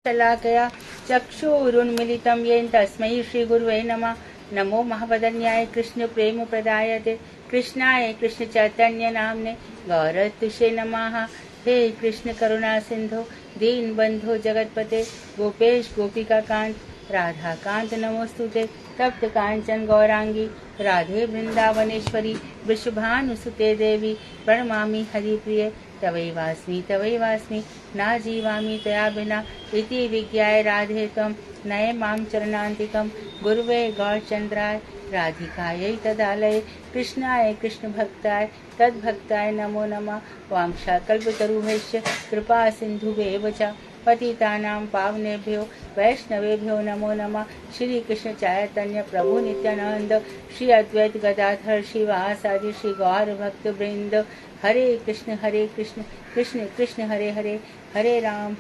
शलाकया चक्षुरुन्मीलितं येन तस्मै श्रीगुरुवे नमः। नमो महावदन्याय कृष्ण प्रेम प्रदायते कृष्णाय कृष्ण चैतन्य नामने गौरतुषे नमः। हे कृष्ण करुणा सिंधु दीन बंधु जगतपते गोपेश गोपिका कांत राधा कांत नमोस्तुते। तप्त कांचन गौरांगी राधे वृंदावनेश्वरी वृषभानुसुते देवी प्रणमामि हरिप्रिये। तवैवास्मि ना जीवामि तया बिना इति विज्ञाय राधे त्वं नये मां चरणान्तिकं गुरुवे गौरचन्द्राय राधिकायै तदालये कृष्णाय कृष्णभक्ताय तद्भक्ताय नमो नमः। वांशाकल्पतरुभ्यश्च कृपा सिन्धुभ्येव च पतितानां पावनेभ्यो वैष्णवेभ्यो नमो नमः। श्री कृष्ण चैतन्य प्रभु नित्यानंद श्री अद्वैत गदाधर श्रीवासादि श्री गौर भक्त वृंद। हरे कृष्ण कृष्ण कृष्ण हरे हरे हरे राम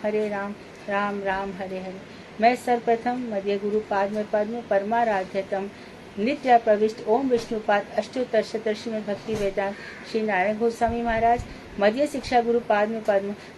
राम राम हरे हरे। मैं सर्वप्रथम मध्य गुरु पाद में परमाराध्यतम नित्य प्रविष्ट ओम विष्णुपाद अष्टोत्तर शत श्रीमद् भक्ति वेदांत श्री नारायण गोस्वामी महाराज मध्य शिक्षा गुरु पाद में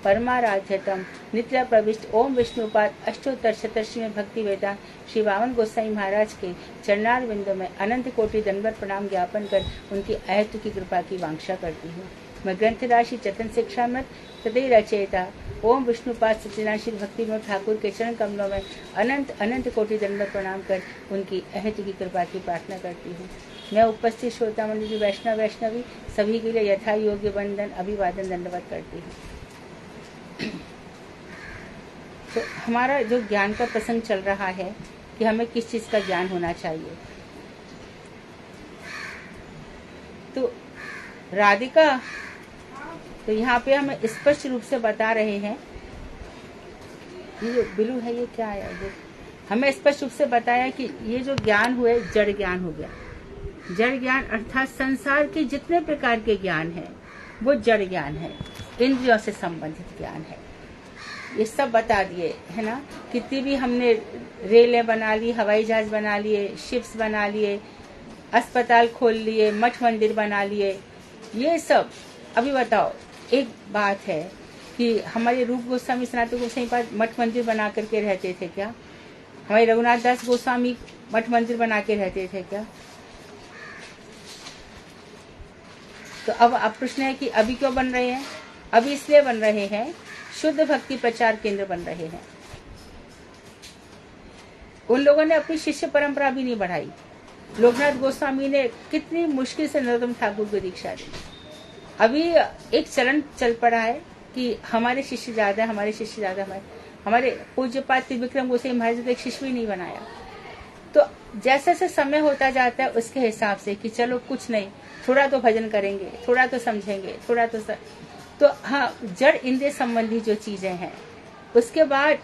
परमाराध्यतम नित्य प्रविष्ट ओम विष्णुपाद अष्टोत्तर शत श्रीमद् भक्ति वेदांत श्री वामन गोस्वामी महाराज के चरणार बिंद में अनंत कोटि दंडवत प्रणाम ज्ञापन कर उनकी अहेतु की कृपा की वांछा करती हूँ। मैं ग्रंथ राशि चतन शिक्षामृत तदय रचयिता ओम विष्णुपाद सत्यनारायण श्री भक्ति में ठाकुर के चरण कमलों में अनंत अनंत कोटि दंडवत प्रणाम कर उनकी अहेतु की कृपा की प्रार्थना करती हूँ। मैं उपस्थित श्रोता मंडली वैष्णवी सभी के लिए यथा योग्य वंदन अभिवादन दंडवत करती हूँ। तो हमारा जो ज्ञान का प्रसंग चल रहा है कि हमें किस चीज का ज्ञान होना चाहिए। तो राधिका तो यहाँ पे हमें स्पष्ट रूप से बता रहे हैं, ये जो बिलू है ये क्या है, जो हमें स्पष्ट रूप से बताया कि ये जो ज्ञान हुए जड़ ज्ञान हो गया। जड़ ज्ञान अर्थात संसार के जितने प्रकार के ज्ञान है वो जड़ ज्ञान है, इंद्रियों से संबंधित ज्ञान है। ये सब बता दिए है ना। कितनी भी हमने रेलें बना ली, हवाई जहाज बना लिए, शिप्स बना लिए, अस्पताल खोल लिए, मठ मंदिर बना लिए, ये सब। अभी बताओ, एक बात है कि हमारे रूप गोस्वामी सनातन गोस्वामी पास मठ मंदिर बना करके रहते थे क्या? हमारे रघुनाथ दास गोस्वामी मठ मंदिर बना के रहते थे क्या? तो अब प्रश्न है कि अभी क्यों बन रहे हैं? अभी इसलिए बन रहे हैं, शुद्ध भक्ति प्रचार केंद्र बन रहे हैं। उन लोगों ने अपनी शिष्य परंपरा भी नहीं बढ़ाई। लोकनाथ गोस्वामी ने कितनी मुश्किल से नरोत्तम ठाकुर को दीक्षा दी। अभी एक चलन चल पड़ा है कि हमारे शिष्य ज्यादा, हमारे पूज्यपाद त्रिविक्रम गोस्वामी महाराज ने तो एक शिष्य भी नहीं बनाया। तो जैसे जैसे समय होता जाता है उसके हिसाब से कि चलो कुछ नहीं, थोड़ा तो भजन करेंगे, थोड़ा तो समझेंगे, थोड़ा तो हाँ, जड़ इंद्रिय संबंधी जो चीजें हैं। उसके बाद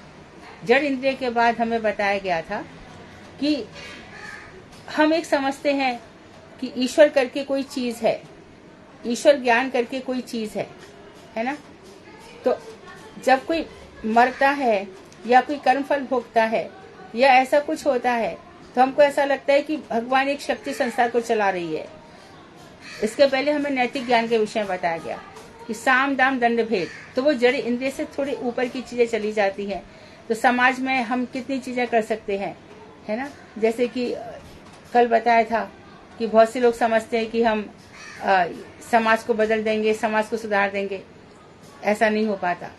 जड़ इंद्रिय के बाद हमें बताया गया था कि हम एक समझते हैं कि ईश्वर करके कोई चीज है, ईश्वर ज्ञान करके कोई चीज है ना। तो जब कोई मरता है या कोई कर्मफल भोगता है या ऐसा कुछ होता है तो हमको ऐसा लगता है कि भगवान एक शक्ति संसार को चला रही है। इसके पहले हमें नैतिक ज्ञान के विषय में बताया गया कि साम दाम दंड भेद, तो वो जड़ इंद्रिय से थोड़ी ऊपर की चीजें चली जाती हैं। तो समाज में हम कितनी चीजें कर सकते हैं, है ना। जैसे कि कल बताया था कि बहुत से लोग समझते हैं कि हम समाज को बदल देंगे, समाज को सुधार देंगे। ऐसा नहीं हो पाता।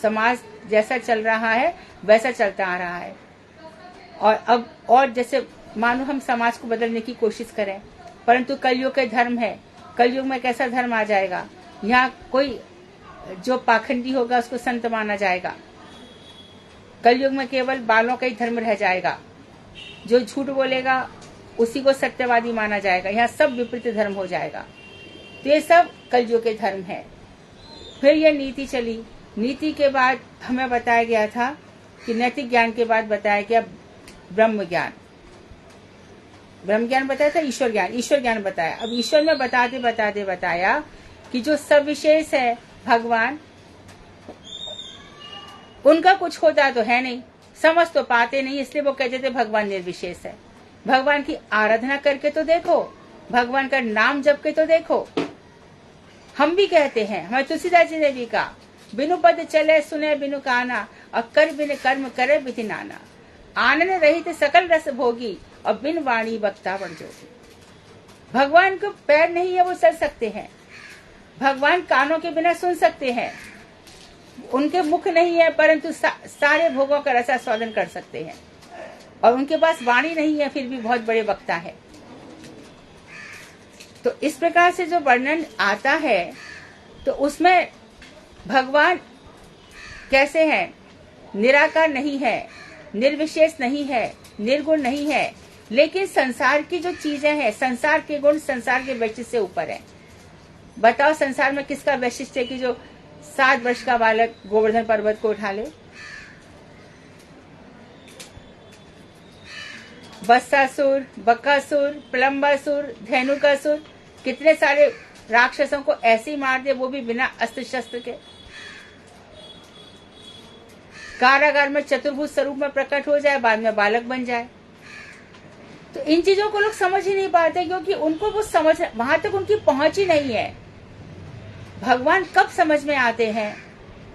समाज जैसा चल रहा है वैसा चलता आ रहा है। और जैसे मानो हम समाज को बदलने की कोशिश करें, परंतु कलयुग के धर्म है। कलयुग में कैसा धर्म आ जाएगा? यहाँ कोई जो पाखंडी होगा उसको संत माना जाएगा। कलयुग में केवल बालों का ही धर्म रह जाएगा। जो झूठ बोलेगा उसी को सत्यवादी माना जाएगा। यहाँ सब विपरीत धर्म हो जाएगा। तो ये सब कलयुग के धर्म है। फिर ये नीति चली। नीति के बाद हमें बताया गया था कि नैतिक ज्ञान के बाद बताया गया ब्रह्म ज्ञान। ब्रह्म ज्ञान बताया था, ईश्वर ज्ञान बताया। अब ईश्वर में बताते बताया कि जो सब विशेष है भगवान, उनका कुछ होता तो है नहीं, समझ तो पाते नहीं, इसलिए वो कहते थे भगवान निर्विशेष है। भगवान की आराधना करके तो देखो, भगवान का नाम जप के तो देखो। हम भी कहते हैं, हमारे तुलसीदास जी ने भी कहा, बिनु पद चले सुने बिनु काना, और कर बिन कर्म करे विधि नाना। आनंद रहित सकल रस भोगी और बिन वाणी वक्ता बन जोगी। भगवान को पैर नहीं है वो चल सकते हैं, भगवान कानों के बिना सुन सकते हैं, उनके मुख नहीं है परंतु सारे भोगों का रसास्वादन कर सकते हैं, और उनके पास वाणी नहीं है फिर भी बहुत बड़े वक्ता है। तो इस प्रकार से जो वर्णन आता है तो उसमें भगवान कैसे हैं, निराकार नहीं है, निर्विशेष नहीं है, निर्गुण नहीं है, लेकिन संसार की जो चीजें हैं, संसार के गुण संसार के वैशिष्ट से ऊपर है। बताओ संसार में किसका वैशिष्ट है कि जो 7 वर्ष का बालक गोवर्धन पर्वत को उठा ले? वत्सासुर, बकासुर, प्रलंबासुर, धेनुकासुर, कितने सारे राक्षसों को ऐसे ही मार दे, वो भी बिना अस्त्र शस्त्र के। कारागार में चतुर्भुज स्वरूप में प्रकट हो जाए, बाद में बालक बन जाए। तो इन चीजों को लोग समझ ही नहीं पाते, क्योंकि उनको वो समझ, वहां तक उनकी पहुंच ही नहीं है। भगवान कब समझ में आते हैं?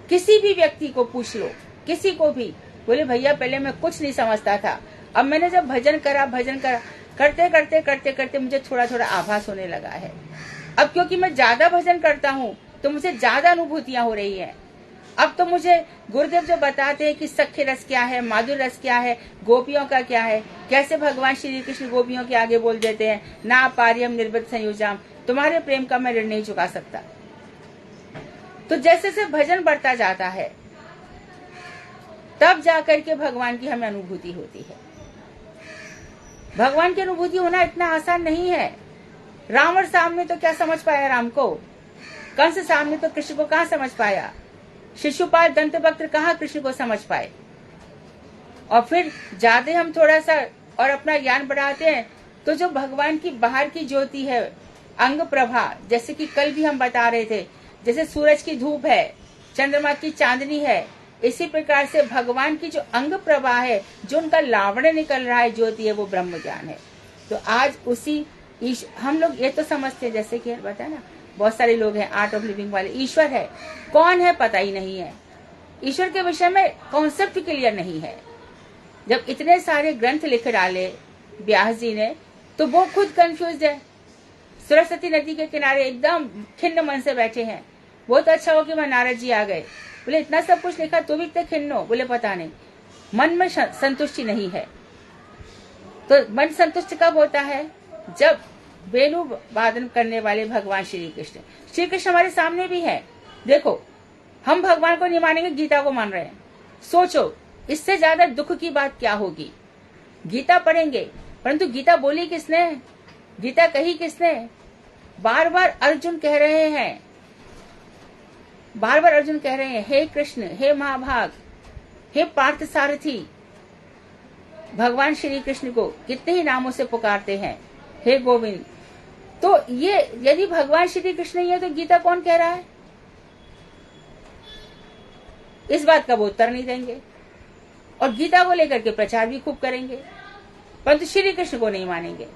किसी भी व्यक्ति को पूछ लो, किसी को भी, बोले भैया पहले मैं कुछ नहीं समझता था, अब मैंने जब भजन करा करते करते करते करते मुझे थोड़ा थोड़ा आभास होने लगा है। अब क्योंकि मैं ज्यादा भजन करता हूँ तो मुझे ज्यादा अनुभूतियां हो रही है। अब तो मुझे गुरुदेव जो बताते हैं कि सख्य रस क्या है, माधुर रस क्या है, गोपियों का क्या है, कैसे भगवान श्री कृष्ण गोपियों के आगे बोल देते हैं, ना पार्यम निर्बत संयोजाम, तुम्हारे प्रेम का मैं ऋण नहीं चुका सकता। तो जैसे जैसे भजन बढ़ता जाता है तब जाकर के भगवान की हमें अनुभूति होती है। भगवान की अनुभूति होना इतना आसान नहीं है। रावण सामने तो क्या समझ पाया राम को, कंस सामने तो कृष्ण को कहाँ समझ पाया, शिशुपाल दंतवक्त्र कहाँ कृष्ण को समझ पाए। और फिर ज्यादा हम थोड़ा सा और अपना ज्ञान बढ़ाते हैं तो जो भगवान की बाहर की ज्योति है, अंग प्रभा, जैसे कि कल भी हम बता रहे थे, जैसे सूरज की धूप है, चंद्रमा की चांदनी है, इसी प्रकार से भगवान की जो अंग प्रभा है, जो उनका लावण्य निकल रहा है, ज्योति है, वो ब्रह्म ज्ञान है। तो आज उसी हम लोग ये तो समझते हैं, जैसे कि बताया ना, बहुत सारे लोग हैं आर्ट ऑफ लिविंग वाले, ईश्वर है, कौन है पता ही नहीं है, ईश्वर के विषय में कॉन्सेप्ट क्लियर नहीं है। जब इतने सारे ग्रंथ लिख डाले व्यास जी ने तो वो खुद कंफ्यूज है। सरस्वती नदी के किनारे एकदम खिन्न मन से बैठे हैं। बहुत अच्छा हो कि वहां नारद जी आ गए, बोले इतना सब कुछ लिखा तो भी इतने खिन्न हो, बोले पता नहीं, मन में संतुष्टि नहीं है। तो मन संतुष्ट कब होता है? जब वेणु वादन करने वाले भगवान श्री कृष्ण हमारे सामने भी है। देखो हम भगवान को नहीं मानेंगे, गीता को मान रहे हैं। सोचो इससे ज्यादा दुख की बात क्या होगी। गीता पढ़ेंगे परंतु गीता बोली किसने, गीता कही किसने? बार बार अर्जुन कह रहे हैं, बार बार अर्जुन कह रहे हैं, हे कृष्ण, हे महाभाग, हे पार्थ सारथी। भगवान श्री कृष्ण को कितने ही नामों से पुकारते हैं, हे गोविंद। तो ये यदि भगवान श्री कृष्ण ही है तो गीता कौन कह रहा है? इस बात का वो उत्तर नहीं देंगे और गीता को लेकर के प्रचार भी खूब करेंगे, परंतु श्री कृष्ण को नहीं मानेंगे।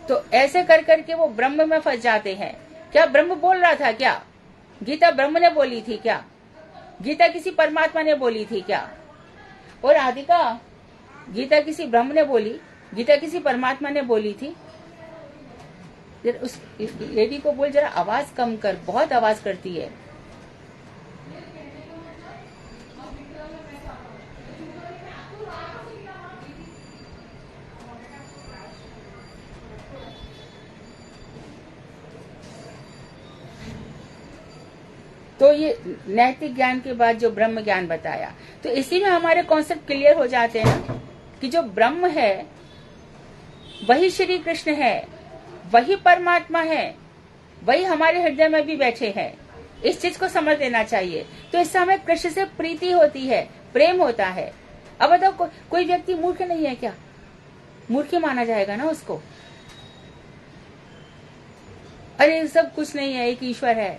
तो ऐसे कर करके वो ब्रह्म में फंस जाते हैं। क्या ब्रह्म बोल रहा था क्या? गीता ब्रह्म ने बोली थी क्या? गीता किसी परमात्मा ने बोली थी क्या? और राधिका, गीता किसी ब्रह्म ने बोली, गीता किसी परमात्मा ने बोली थी? उस लेडी को बोल जरा आवाज कम कर, बहुत आवाज करती है। तो ये नैतिक ज्ञान के बाद जो ब्रह्म ज्ञान बताया, तो इसी में हमारे कॉन्सेप्ट क्लियर हो जाते हैं ना कि जो ब्रह्म है वही श्री कृष्ण है, वही परमात्मा है, वही हमारे हृदय में भी बैठे हैं। इस चीज को समझ लेना चाहिए। तो इससे हमें कृष्ण से प्रीति होती है, प्रेम होता है। अब बताओ कोई व्यक्ति मूर्ख नहीं है क्या? मूर्ख माना जाएगा ना उसको। अरे सब कुछ नहीं है, एक ईश्वर है।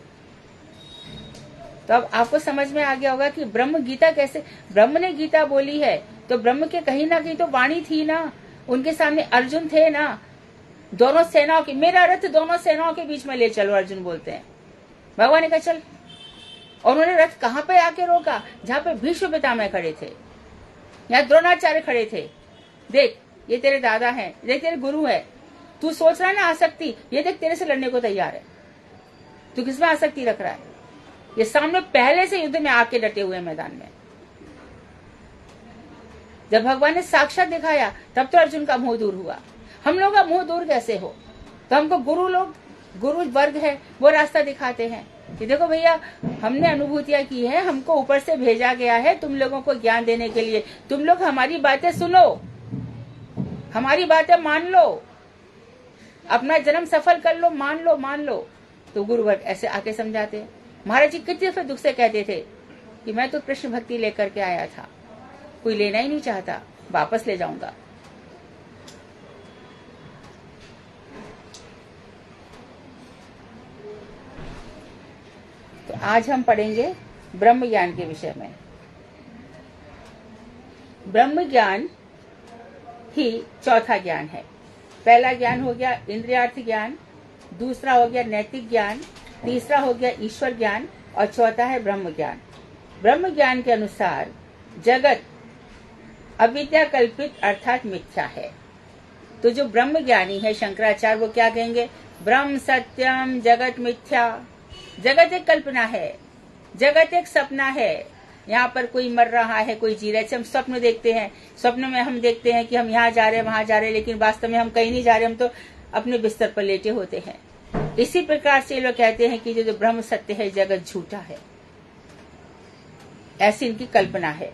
तो अब आपको समझ में आ गया होगा कि ब्रह्म गीता कैसे, ब्रह्म ने गीता बोली है तो ब्रह्म के कहीं ना कहीं तो वाणी थी ना। उनके सामने अर्जुन थे ना, दोनों सेनाओं की, मेरा रथ दोनों सेनाओं के बीच में ले चलो, अर्जुन बोलते हैं। भगवान ने कहा चल, और उन्होंने रथ कहाँ पे आके रोका? जहाँ पे भीष्म पितामह खड़े थे, यहाँ द्रोणाचार्य खड़े थे। देख ये तेरे दादा हैं, देख तेरे गुरु है, तू सोच रहा है ना आसक्ति, ये देख तेरे से लड़ने को तैयार है, तू किसमें आसक्ति रख रहा है? ये सामने पहले से युद्ध में आके डटे हुए मैदान में। जब भगवान ने साक्षात दिखाया तब तो अर्जुन का मुंह दूर हुआ। हम लोग का मुंह दूर कैसे हो? तो हमको गुरु वर्ग है वो रास्ता दिखाते हैं कि देखो भैया हमने अनुभूतियां की है, हमको ऊपर से भेजा गया है तुम लोगों को ज्ञान देने के लिए, तुम लोग हमारी बातें सुनो, हमारी बातें मान लो, अपना जन्म सफल कर लो, मान लो। तो गुरु वर्ग ऐसे आके समझाते हैं। महाराज जी कितने फिर दुख से कहते थे कि मैं तो कृष्ण भक्ति लेकर के आया था, कोई लेना ही नहीं चाहता, वापस ले जाऊंगा। तो आज हम पढ़ेंगे ब्रह्म ज्ञान के विषय में। ब्रह्म ज्ञान ही चौथा ज्ञान है। पहला ज्ञान हो गया इंद्रियार्थ ज्ञान, दूसरा हो गया नैतिक ज्ञान, तीसरा हो गया ईश्वर ज्ञान और चौथा है ब्रह्म ज्ञान। ब्रह्म ज्ञान के अनुसार जगत अविद्या कल्पित अर्थात मिथ्या है। तो जो ब्रह्म ज्ञानी है शंकराचार्य वो क्या कहेंगे? ब्रह्म सत्यम जगत मिथ्या। जगत एक कल्पना है, जगत एक सपना है। यहाँ पर कोई मर रहा है, कोई जी रहा है। हम स्वप्न देखते हैं, स्वप्न में हम देखते हैं कि हम यहाँ जा रहे हैं वहां जा रहे हैं, लेकिन वास्तव में हम कहीं नहीं जा रहे, हम तो अपने बिस्तर पर लेटे होते हैं। इसी प्रकार से लोग कहते हैं कि जो ब्रह्म सत्य है जगत झूठा है, ऐसी इनकी कल्पना है।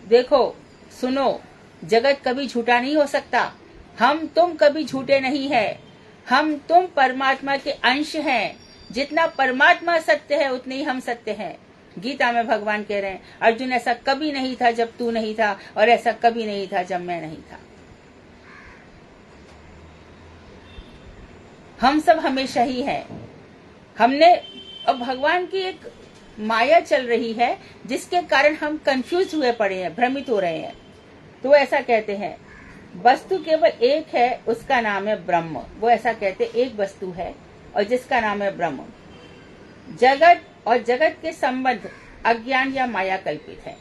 देखो सुनो, जगत कभी झूठा नहीं हो सकता। हम तुम कभी झूठे नहीं है, हम तुम परमात्मा के अंश हैं। जितना परमात्मा सत्य है उतने ही हम सत्य हैं। गीता में भगवान कह रहे हैं अर्जुन ऐसा कभी नहीं था जब तू नहीं था, और ऐसा कभी नहीं था जब मैं नहीं था। हम सब हमेशा ही हैं। हमने अब भगवान की एक माया चल रही है जिसके कारण हम कंफ्यूज हुए पड़े हैं, भ्रमित हो रहे हैं। तो ऐसा कहते हैं वस्तु केवल एक है, उसका नाम है ब्रह्म। वो ऐसा कहते एक वस्तु है और जिसका नाम है ब्रह्म। जगत और जगत के संबंध अज्ञान या माया कल्पित है।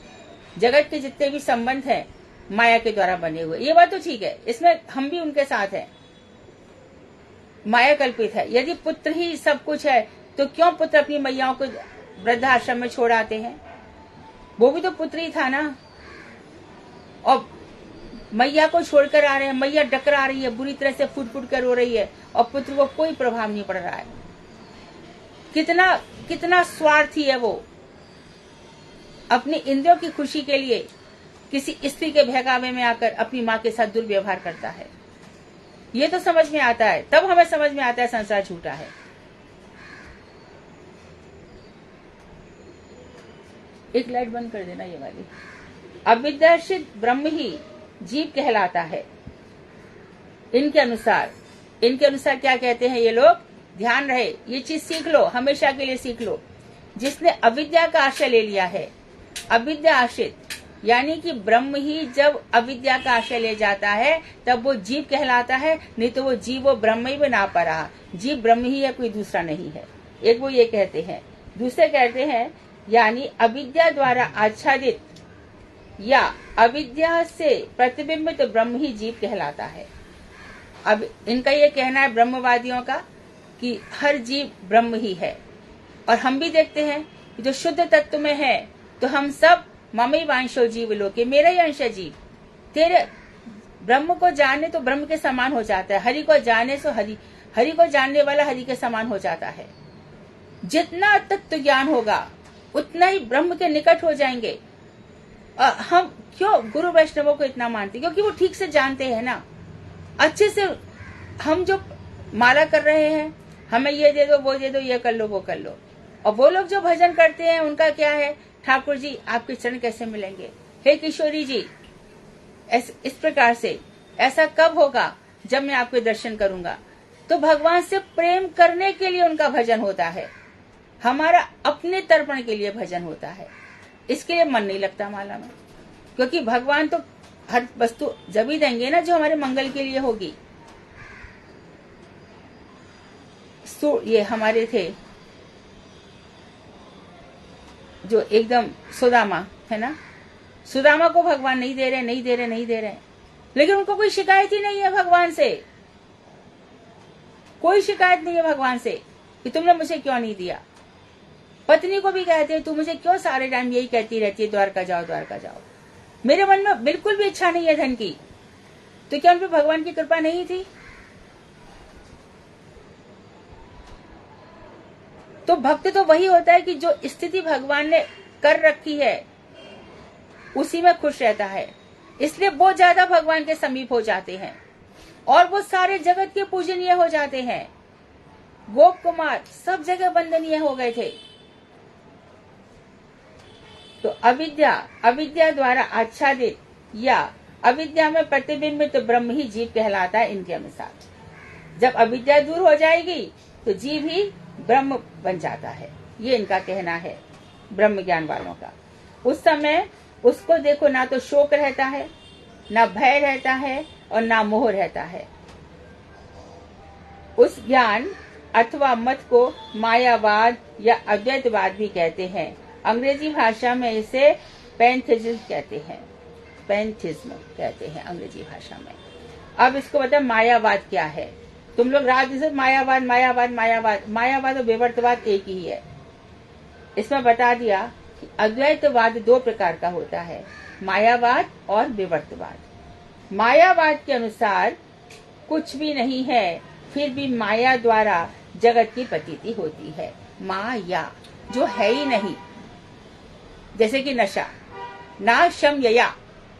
जगत के जितने भी संबंध हैं माया के द्वारा बने हुए। ये बात तो ठीक है, इसमें हम भी उनके साथ हैं। माया कल्पित है। यदि पुत्र ही सब कुछ है तो क्यों पुत्र अपनी मैयाओं को वृद्धाश्रम में छोड़ आते हैं? वो भी तो पुत्र ही था ना। और मैया को छोड़कर आ रहे हैं, मैया डकरा रही है, बुरी तरह से फुट फुट कर रो रही है और पुत्र को कोई प्रभाव नहीं पड़ रहा है। कितना स्वार्थी है वो। अपनी इंद्रियों की खुशी के लिए किसी स्त्री के बहकावे में आकर अपनी माँ के साथ दुर्व्यवहार करता है। ये तो समझ में आता है, तब हमें समझ में आता है संसार झूठा है। एक लाइट बंद कर देना ये वाली। अविद्याश्रित ब्रह्म ही जीव कहलाता है। इनके अनुसार क्या कहते हैं ये लोग? ध्यान रहे, ये चीज सीख लो, हमेशा के लिए सीख लो। जिसने अविद्या का आश्रय ले लिया है, अविद्या आश्रित, यानी कि ब्रह्म ही जब अविद्या का आश्रय ले जाता है तब वो जीव कहलाता है। नहीं तो वो जीव वो ब्रह्म ही बना पा रहा। जीव ब्रह्म ही है, कोई दूसरा नहीं है। एक वो ये कहते हैं। दूसरे कहते हैं यानी अविद्या द्वारा आच्छादित या अविद्या से प्रतिबिंबित तो ब्रह्म ही जीव कहलाता है। अब इनका ये कहना है ब्रह्मवादियों का कि हर जीव ब्रह्म ही है। और हम भी देखते हैं कि जो शुद्ध तत्व में है तो हम सब ममई वांशो जीव लोके, मेरा ही अंश है जीव। तेरे ब्रह्म को जाने तो ब्रह्म के समान हो जाता है, हरि को जाने तो हरि को जानने वाला हरि के समान हो जाता है। जितना तत्व ज्ञान होगा उतना ही ब्रह्म के निकट हो जाएंगे। हम क्यों गुरु वैष्णवों को इतना मानते? क्योंकि वो ठीक से जानते हैं ना, अच्छे से। हम जो माला कर रहे हैं, हमें ये दे दो, वो दे दो, ये कर लो, वो कर लो। और वो लोग जो भजन करते हैं उनका क्या है? ठाकुर जी आपके चरण कैसे मिलेंगे, हे किशोरी जी। इस प्रकार से ऐसा कब होगा? जब मैं आपके दर्शन करूंगा। तो भगवान से प्रेम करने के लिए उनका भजन होता है, हमारा अपने तर्पण के लिए भजन होता है। इसके लिए मन नहीं लगता माला में, क्योंकि भगवान तो हर वस्तु जब ही देंगे ना जो हमारे मंगल के लिए होगी। ये हमारे थे जो एकदम सुदामा है ना, सुदामा को भगवान नहीं दे रहे, नहीं दे रहे, नहीं दे रहे, लेकिन उनको कोई शिकायत ही नहीं है भगवान से। कोई शिकायत नहीं है भगवान से कि तुमने मुझे क्यों नहीं दिया। पत्नी को भी कहते हैं, तू मुझे क्यों सारे टाइम यही कहती रहती है, द्वारका जाओ द्वारका जाओ। मेरे मन में बिल्कुल भी इच्छा नहीं है धन की। तो क्या उन पर भगवान की कृपा नहीं थी? तो भक्त तो वही होता है कि जो स्थिति भगवान ने कर रखी है उसी में खुश रहता है, इसलिए वो ज्यादा भगवान के समीप हो जाते हैं और वो सारे जगत के पूजनीय हो जाते हैं। गोप कुमार सब जगह वंदनीय हो गए थे। तो अविद्या द्वारा आच्छादित या अविद्या में प्रतिबिंबित ब्रह्म ही जीव कहलाता है इनके अनुसार। जब अविद्या दूर हो जाएगी तो जीव ही ब्रह्म बन जाता है, ये इनका कहना है ब्रह्म ज्ञान वालों का। उस समय उसको देखो, ना तो शोक रहता है, ना भय रहता है और ना मोह रहता है। उस ज्ञान अथवा मत को मायावाद या अद्वैतवाद भी कहते हैं। अंग्रेजी भाषा में इसे पैंथिज्म कहते हैं, पैंथिज्म कहते हैं अंग्रेजी भाषा में। अब इसको बता मायावाद क्या है। तुम लोग रात से मायावाद मायावाद मायावाद मायावाद और विवर्तवाद एक ही है। इसमें बता दिया कि अद्वैतवाद दो प्रकार का होता है, मायावाद और विवर्तवाद। मायावाद के अनुसार कुछ भी नहीं है, फिर भी माया द्वारा जगत की प्रतीति होती है। माया जो है ही नहीं, जैसे कि नशा, ना शम यया,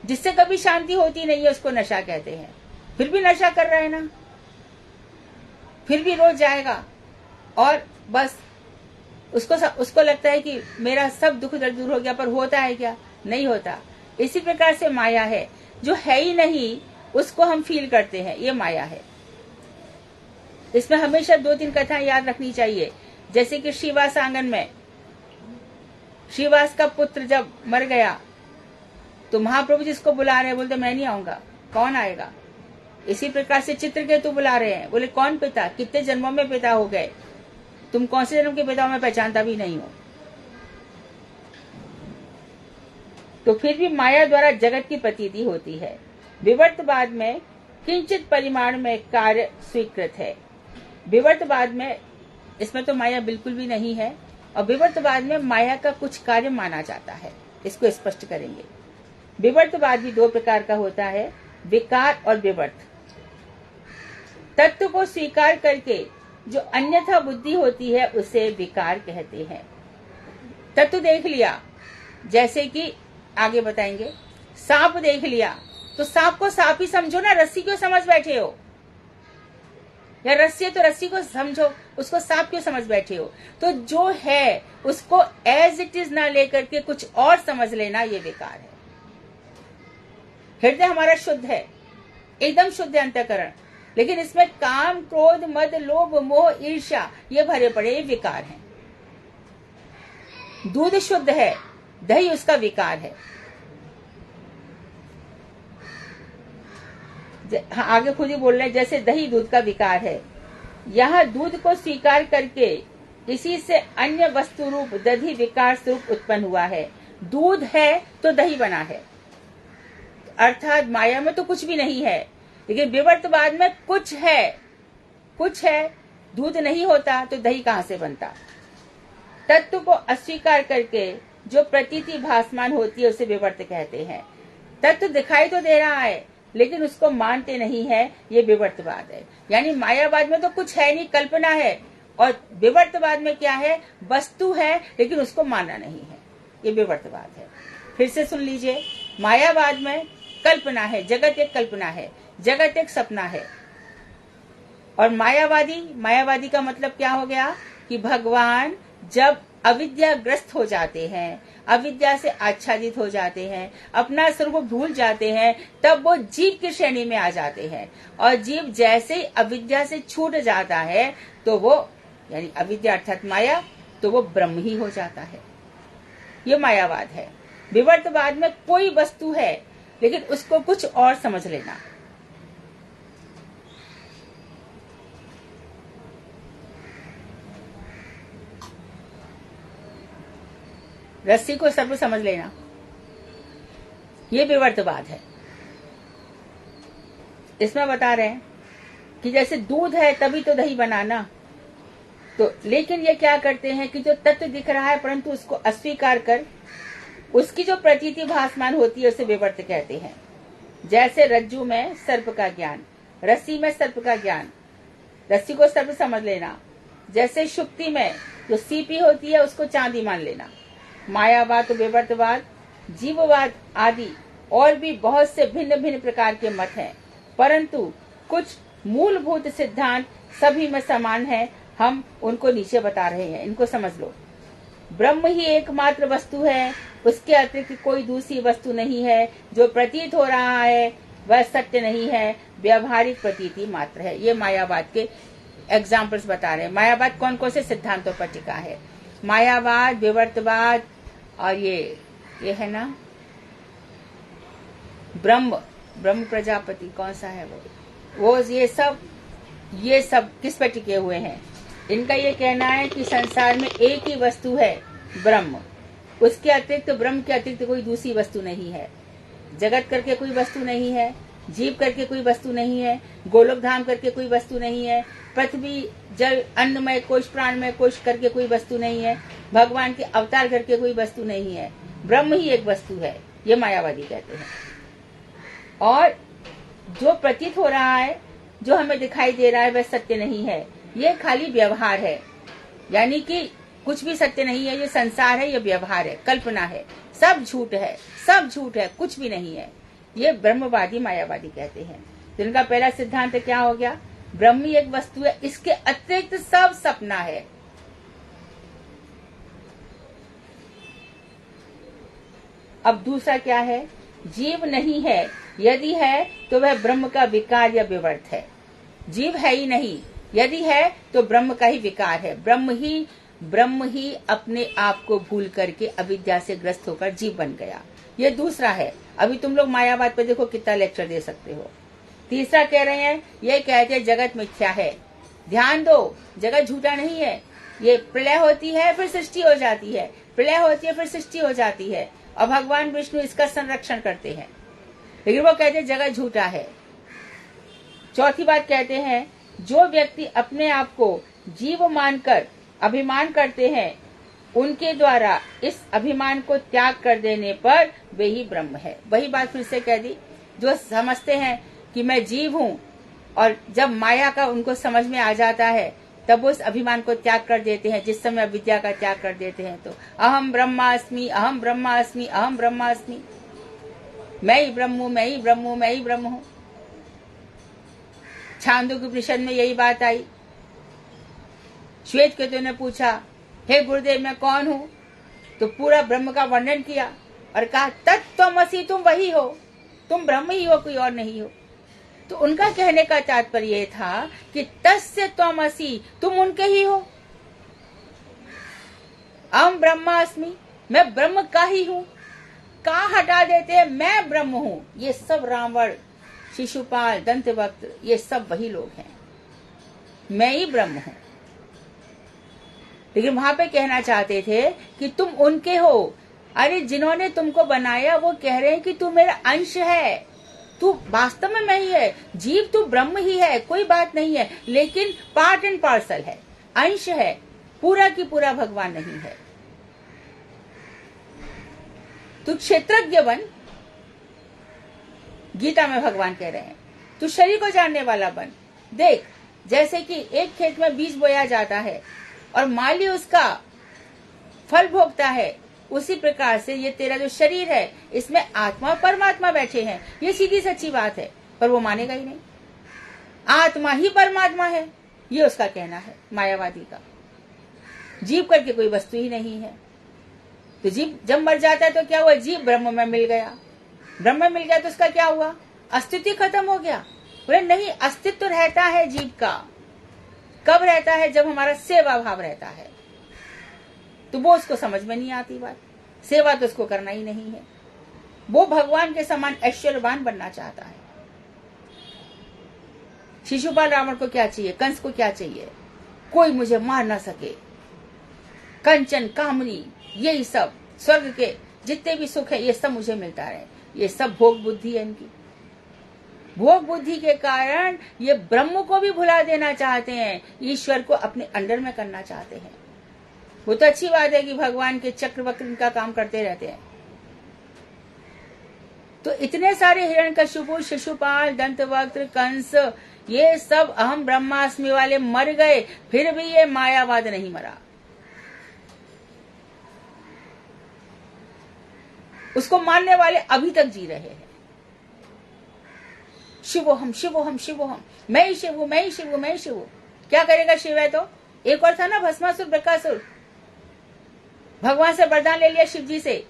जिससे कभी शांति होती नहीं है उसको नशा कहते हैं। फिर भी नशा कर रहा है ना, फिर भी रोज जाएगा और बस उसको लगता है कि मेरा सब दुख दर्द दूर हो गया, पर होता है क्या? नहीं होता। इसी प्रकार से माया है, जो है ही नहीं उसको हम फील करते हैं, ये माया है। इसमें हमेशा 2-3 कथाएं याद रखनी चाहिए। जैसे कि श्रीवास आंगन में श्रीवास का पुत्र जब मर गया तो महाप्रभु जिसको बुला रहे हैं, बोलते मैं नहीं आऊंगा, कौन आएगा? इसी प्रकार से चित्रकेतु बुला रहे हैं, बोले कौन पिता, कितने जन्मों में पिता हो गए, तुम कौन से जन्म के पिता हो, मैं पहचानता भी नहीं हूं। तो फिर भी माया द्वारा जगत की प्रतीति होती है। विवर्तवाद में किंचित परिमाण में कार्य स्वीकृत है। विवर्तवाद में इसमें तो माया बिल्कुल भी नहीं है, और विवर्तवाद में माया का कुछ कार्य माना जाता है। इसको स्पष्ट करेंगे। विवर्तवाद भी 2 प्रकार का होता है, विकार और विवर्त। तत्व को स्वीकार करके जो अन्यथा बुद्धि होती है उसे विकार कहते हैं। तत्व देख लिया, जैसे कि आगे बताएंगे, सांप देख लिया तो सांप को सांप ही समझो ना, रस्सी क्यों समझ बैठे हो? या रस्सी है तो रस्सी को समझो, उसको सांप क्यों समझ बैठे हो? तो जो है उसको एज इट इज ना लेकर के कुछ और समझ लेना, ये विकार है। हृदय हमारा शुद्ध है, एकदम शुद्ध अंतःकरण, लेकिन इसमें काम, क्रोध, मद, लोभ, मोह, ईर्ष्या ये भरे पड़े, ये विकार हैं। दूध शुद्ध है, दही उसका विकार है। हाँ, आगे खुद ही बोल रहे हैं, जैसे दही दूध का विकार है। यहाँ दूध को स्वीकार करके इसी से अन्य वस्तु रूप दधि विकार स्वरूप उत्पन्न हुआ है। दूध है तो दही बना है, अर्थात माया में तो कुछ भी नहीं है, लेकिन विवर्तवाद में कुछ है। दूध नहीं होता तो दही कहां से बनता? तत्व को अस्वीकार करके जो प्रतीति भासमान होती है उसे विवर्त कहते हैं। तत्व दिखाई तो दे रहा है लेकिन उसको मानते नहीं है, ये विवर्तवाद है। यानी मायावाद में तो कुछ है नहीं, कल्पना है, और विवर्तवाद में क्या है? वस्तु है लेकिन उसको मानना नहीं है, ये विवर्तवाद है। फिर से सुन लीजिए, मायावाद में कल्पना है, जगत एक कल्पना है, जगत एक सपना है। और मायावादी का मतलब क्या हो गया कि भगवान जब अविद्याग्रस्त हो जाते हैं, अविद्या से आच्छादित हो जाते हैं, अपना स्वरूप भूल जाते हैं, तब वो जीव की श्रेणी में आ जाते हैं। और जीव जैसे ही अविद्या से छूट जाता है तो वो, यानी अविद्या अर्थात माया, तो वो ब्रह्म ही हो जाता है। ये मायावाद है। विवर्तवाद में कोई वस्तु है लेकिन उसको कुछ और समझ लेना। रस्सी को सर्प समझ लेना, ये विवर्तवाद है। इसमें बता रहे हैं कि जैसे दूध है तभी तो दही बनाना, तो लेकिन ये क्या करते हैं कि जो तत्व दिख रहा है परंतु उसको अस्वीकार कर उसकी जो प्रतीति भासमान होती है उसे विवर्त कहते हैं। जैसे रज्जू में सर्प का ज्ञान, रस्सी में सर्प का ज्ञान, रस्सी को सर्प समझ लेना। जैसे शुक्ति में जो सीपी होती है उसको चांदी मान लेना। मायावाद, विवर्तवाद, जीववाद आदि और भी बहुत से भिन्न भिन्न प्रकार के मत हैं, परंतु कुछ मूलभूत सिद्धांत सभी में समान है। हम उनको नीचे बता रहे हैं, इनको समझ लो। ब्रह्म ही एकमात्र वस्तु है, उसके अतिरिक्त कोई दूसरी वस्तु नहीं है। जो प्रतीत हो रहा है वह सत्य नहीं है, व्यवहारिक प्रतीति मात्र है। ये मायावाद के एग्जाम्पल्स बता रहे हैं। मायावाद कौन कौन से सिद्धांतों पर टिका है? मायावाद, विवर्तवाद और ये है ना ब्रह्म प्रजापति, कौन सा है वो ये सब किस पर टिके हुए हैं? इनका ये कहना है कि संसार में एक ही वस्तु है, ब्रह्म। उसके अतिरिक्त, ब्रह्म के अतिरिक्त कोई दूसरी वस्तु नहीं है। जगत करके कोई वस्तु नहीं है, जीव करके कोई वस्तु नहीं है, गोलोक धाम करके कोई वस्तु नहीं है, पृथ्वी, जल, अन्नमय कोश, प्राणमय कोश करके कोई वस्तु नहीं है, भगवान के अवतार करके कोई वस्तु नहीं है। ब्रह्म ही एक वस्तु है, ये मायावादी कहते हैं। और जो प्रतीत हो रहा है, जो हमें दिखाई दे रहा है, वह सत्य नहीं है, ये खाली व्यवहार है। यानी कि कुछ भी सत्य नहीं है, ये संसार है, ये व्यवहार है, कल्पना है, सब झूठ है, सब झूठ है, कुछ भी नहीं है। ये ब्रह्मवादी मायावादी कहते हैं। तो इनका पहला सिद्धांत क्या हो गया? ब्रह्म ही एक वस्तु है, इसके अतिरिक्त सब सपना है। अब दूसरा क्या है? जीव नहीं है, यदि है तो वह ब्रह्म का विकार या विवर्त है। जीव है ही नहीं, यदि है तो ब्रह्म का ही विकार है। ब्रह्म ही अपने आप को भूल करके अविद्या से ग्रस्त होकर जीव बन गया। ये दूसरा है। अभी तुम लोग मायावाद पे देखो कितना लेक्चर दे सकते हो। तीसरा कह रहे हैं, ये कहते हैं जगत मिथ्या है। ध्यान दो, जगत झूठा नहीं है। ये प्रलय होती है फिर सृष्टि हो जाती है, प्रलय होती है फिर सृष्टि हो जाती है, और भगवान विष्णु इसका संरक्षण करते हैं। लेकिन वो कहते हैं जगत झूठा है। चौथी बात कहते हैं, जो व्यक्ति अपने आप को जीव मानकर अभिमान करते हैं, उनके द्वारा इस अभिमान को त्याग कर देने पर वे ही ब्रह्म है। वही बात फिर से कह दी। जो समझते हैं कि मैं जीव हूँ, और जब माया का उनको समझ में आ जाता है तब वो उस अभिमान को त्याग कर देते हैं। जिस समय विद्या का त्याग कर देते हैं तो अहम ब्रह्मास्मि, अहम ब्रह्मास्मि, अहम ब्रह्मास्मि, मैं ही ब्रह्म हूँ, मैं ही ब्रह्म हूँ, मैं ही ब्रह्म हूँ। छांदोग्य उपनिषद में यही बात आई। श्वेतकेतु ने पूछा, हे गुरुदेव मैं कौन हूँ? तो पूरा ब्रह्म का वर्णन किया और कहा तत्त्वमसि, तुम वही हो, तुम ब्रह्म ही हो, कोई और नहीं हो। तो उनका कहने का तात्पर्य यह था कि तस्य त्वमसि, तुम उनके ही हो। अहम ब्रह्मास्मि, मैं ब्रह्म का ही हूँ। कहाँ हटा देते हैं, मैं ब्रह्म हूँ। ये सब रावण, शिशुपाल, दंतवक्त्र, ये सब वही लोग हैं, मैं ही ब्रह्म हूँ। लेकिन वहां पे कहना चाहते थे कि तुम उनके हो। अरे जिन्होंने तुमको बनाया वो कह रहे हैं कि तू मेरा अंश है, तू वास्तव में मैं ही है। जीव तू ब्रह्म ही है, कोई बात नहीं है, लेकिन पार्ट एंड पार्सल है, अंश है, पूरा की पूरा भगवान नहीं है। तू क्षेत्रज्ञ बन, गीता में भगवान कह रहे हैं। तू शरीर को जानने वाला बन। देख, जैसे कि एक खेत में बीज बोया जाता है और माली उसका फल भोगता है, उसी प्रकार से ये तेरा जो शरीर है, इसमें आत्मा और परमात्मा बैठे हैं। ये सीधी सच्ची बात है, पर वो मानेगा ही नहीं। आत्मा ही परमात्मा है, ये उसका कहना है मायावादी का। जीव करके कोई वस्तु ही नहीं है। तो जीव जब मर जाता है तो क्या हुआ? जीव ब्रह्म में मिल गया। ब्रह्म में मिल गया तो उसका क्या हुआ? अस्तित्व खत्म हो गया। बोले नहीं, अस्तित्व रहता है जीव का। कब रहता है? जब हमारा सेवा भाव रहता है। तो वो उसको समझ में नहीं आती बात। सेवा तो उसको करना ही नहीं है। वो भगवान के समान ऐश्वर्यवान बनना चाहता है। शिशुपाल रावण को क्या चाहिए? कंस को क्या चाहिए? कोई मुझे मार ना सके, कंचन, कामनी, यही सब स्वर्ग के जितने भी सुख है ये सब मुझे मिलता रहे। ये सब भोग बुद्धि है इनकी। भोग बुद्धि के कारण ये ब्रह्म को भी भुला देना चाहते हैं, ईश्वर को अपने अंडर में करना चाहते हैं। वो तो अच्छी बात है कि भगवान के चक्रवक्र इनका काम करते रहते हैं। तो इतने सारे हिरण्यकशिपु, शिशुपाल, दंतवक्त्र, कंस, ये सब अहम ब्रह्मास्मि वाले मर गए, फिर भी ये मायावाद नहीं मरा। उसको मानने वाले अभी तक जी रहे हैं। शिवोहम शिवोहम शिवोहम, मैं ही शिव हूं, मैं ही शिव हूं, मैं ही शिव हूं। क्या करेगा शिव है तो? एक और था ना भस्मासुर, बकासुर। भगवान से वरदान ले लिया शिव जी से,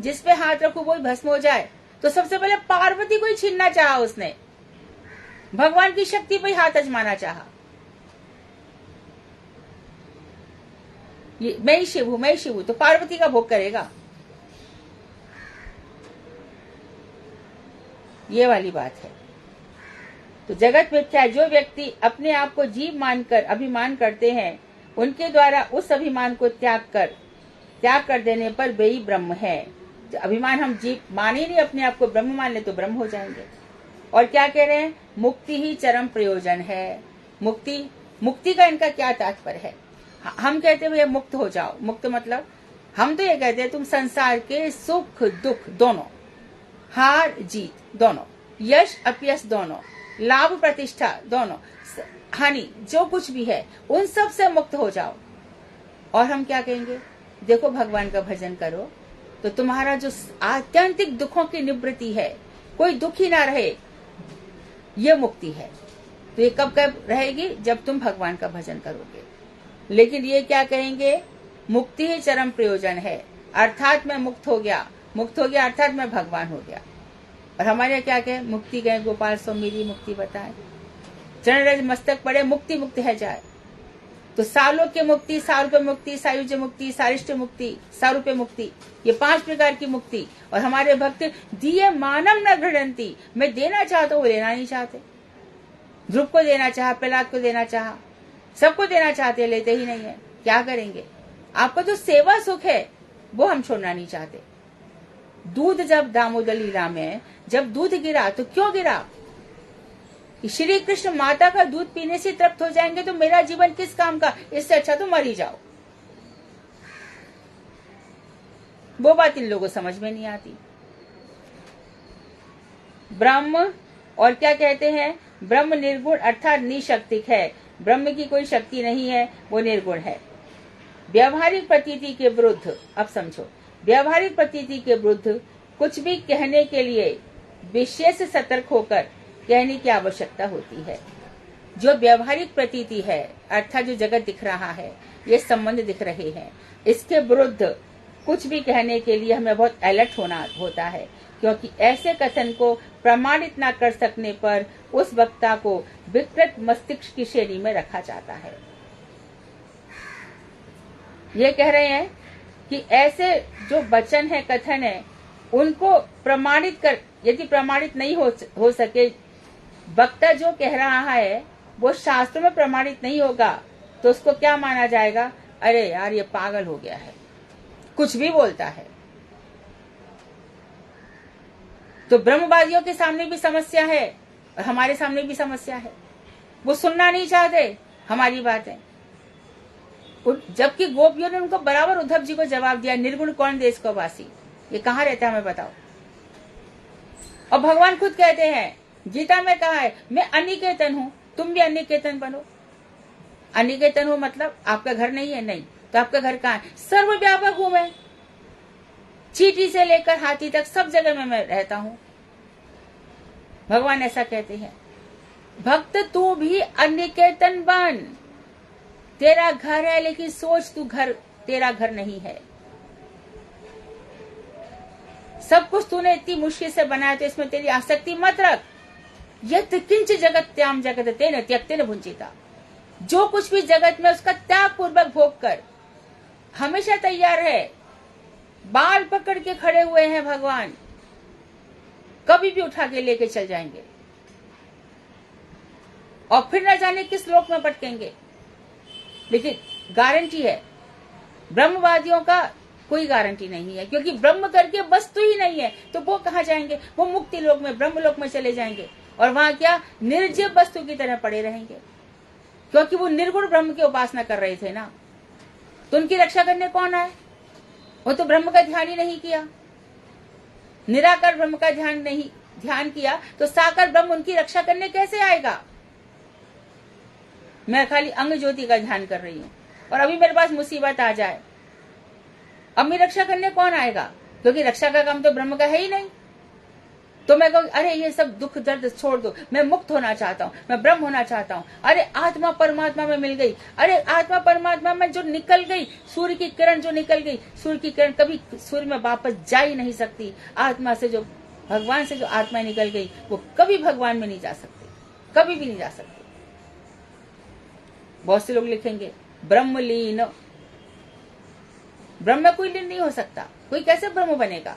जिस पे हाथ रखो वो भस्म हो जाए। तो सबसे पहले पार्वती को ही छीनना चाहा उसने, भगवान की शक्ति पे हाथ अजमाना चाहा। ये मैं ही शिव हूं, मैं ही शिव हूं, तो पार्वती का भोग करेगा। ये वाली बात है। तो जगत मिथ्या, जो व्यक्ति अपने आप को जीव मानकर अभिमान करते हैं, उनके द्वारा उस अभिमान को त्याग कर देने पर वे ही ब्रह्म है। तो अभिमान हम जीव मान ही नहीं, अपने आप को ब्रह्म मान ले तो ब्रह्म हो जाएंगे। और क्या कह रहे हैं? मुक्ति ही चरम प्रयोजन है। मुक्ति का इनका क्या तात्पर्य है? हम कहते हैं भैया मुक्त हो जाओ। मुक्त मतलब हम तो ये कहते हैं तुम संसार के सुख दुख दोनों, हार जीत दोनों, यश अपयश दोनों, लाभ प्रतिष्ठा दोनों, हानि जो कुछ भी है उन सब से मुक्त हो जाओ। और हम क्या कहेंगे? देखो भगवान का भजन करो तो तुम्हारा जो आत्यंतिक दुखों की निवृत्ति है, कोई दुख ही ना रहे, ये मुक्ति है। तो ये कब रहेगी? जब तुम भगवान का भजन करोगे। लेकिन ये क्या कहेंगे? मुक्ति ही चरम प्रयोजन है, अर्थात मैं मुक्त हो गया अर्थात मैं भगवान हो गया। और हमारे यहाँ क्या कहे? मुक्ति गए गोपाल सो मेरी मुक्ति बताए, चरण रज मस्तक पड़े मुक्ति मुक्त है जाए। तो सालोक्य मुक्ति, सारूप्य मुक्ति, सायुज मुक्ति, सारिष्ट मुक्ति, सारूप्य मुक्ति, ये 5 प्रकार की मुक्ति। और हमारे भक्त दिए मानम न गृहंती, मैं देना चाहता हूँ वो लेना नहीं चाहते। ध्रुव को देना चाहा, प्रहलाद को देना चाहा, सबको देना चाहते, लेते ही नहीं है। क्या करेंगे? आपका जो सेवा सुख है वो हम छोड़ना नहीं चाहते। दूध जब दामोदर लीला में जब दूध गिरा तो क्यों गिरा? श्री कृष्ण माता का दूध पीने से तृप्त हो जाएंगे तो मेरा जीवन किस काम का? इससे अच्छा तो मर ही जाओ। वो बात इन लोगों को समझ में नहीं आती। ब्रह्म और क्या कहते हैं? ब्रह्म निर्गुण अर्थात निशक्तिक है। ब्रह्म की कोई शक्ति नहीं है, वो निर्गुण है। व्यावहारिक प्रतीति के विरुद्ध, अब समझो, व्यावहारिक प्रतीति के विरुद्ध कुछ भी कहने के लिए विशेष सतर्क होकर कहने की आवश्यकता होती है। जो व्यावहारिक प्रतीति है अर्थात जो जगत दिख रहा है, ये संबंध दिख रहे हैं, इसके विरुद्ध कुछ भी कहने के लिए हमें बहुत अलर्ट होना होता है, क्योंकि ऐसे कथन को प्रमाणित न कर सकने पर उस वक्ता को विकृत मस्तिष्क की श्रेणी में रखा जाता है। ये कह रहे हैं कि ऐसे जो वचन है, कथन है, उनको प्रमाणित कर, यदि प्रमाणित नहीं हो सके, वक्ता जो कह रहा है वो शास्त्रों में प्रमाणित नहीं होगा, तो उसको क्या माना जाएगा? अरे यार ये पागल हो गया है, कुछ भी बोलता है। तो ब्रह्मवादियों के सामने भी समस्या है और हमारे सामने भी समस्या है। वो सुनना नहीं चाहते हमारी बातें। जबकि गोपियों ने उनको बराबर उद्धव जी को जवाब दिया, निर्गुण कौन देश को वासी, ये कहाँ रहता है हमें बताओ। और भगवान खुद कहते हैं, गीता में कहा है, मैं अनिकेतन हूँ, तुम भी अनिकेतन बनो। अनिकेतन हो मतलब आपका घर नहीं है? नहीं। तो आपका घर कहाँ है? सर्वव्यापक हूं मैं, चींटी से लेकर हाथी तक सब जगह में मैं रहता हूँ। भगवान ऐसा कहते हैं। भक्त तू भी अनिकेतन बन, तेरा घर है लेकिन सोच तू घर तेरा घर नहीं है। सब कुछ तूने इतनी मुश्किल से बनाया, तो इसमें तेरी आसक्ति मत रख। यत् किंच जगत्याम जगत तेन त्यक्तेन भुंजिता, जो कुछ भी जगत में उसका त्याग पूर्वक भोग कर। हमेशा तैयार है, बाल पकड़ के खड़े हुए हैं भगवान, कभी भी उठा के लेके चल जाएंगे और फिर न जाने किस लोक में भटकेंगे। लेकिन गारंटी है ब्रह्मवादियों का कोई गारंटी नहीं है, क्योंकि ब्रह्म करके वस्तु ही नहीं है तो वो कहाँ जाएंगे? वो मुक्ति लोक में, ब्रह्म लोक में चले जाएंगे और वहां क्या निर्जीव वस्तु की तरह पड़े रहेंगे, क्योंकि वो निर्गुण ब्रह्म की उपासना कर रहे थे ना। तो उनकी रक्षा करने कौन आए? वो तो ब्रह्म का ध्यान ही नहीं किया, निराकार ब्रह्म का ध्यान किया तो साकार ब्रह्म उनकी रक्षा करने कैसे आएगा? मैं खाली अंग ज्योति का ध्यान कर रही हूँ और अभी मेरे पास मुसीबत आ जाए, अब मेरी रक्षा करने कौन आएगा? क्योंकि रक्षा का काम तो ब्रह्म का है ही नहीं। तो मैं कहूँ अरे ये सब दुख दर्द छोड़ दो, मैं मुक्त होना चाहता हूँ, मैं ब्रह्म होना चाहता हूँ। अरे आत्मा परमात्मा में मिल गई, अरे आत्मा परमात्मा में जो निकल गई, सूर्य की किरण जो निकल गई, सूर्य की किरण कभी सूर्य में वापस जा ही नहीं सकती। आत्मा से जो भगवान से जो आत्मा निकल गई वो कभी भगवान में नहीं जा सकती, कभी भी नहीं जा सकती। बहुत से लोग लिखेंगे ब्रह्मलीन, ब्रह्म में कोई लीन नहीं हो सकता, कोई कैसे ब्रह्म बनेगा?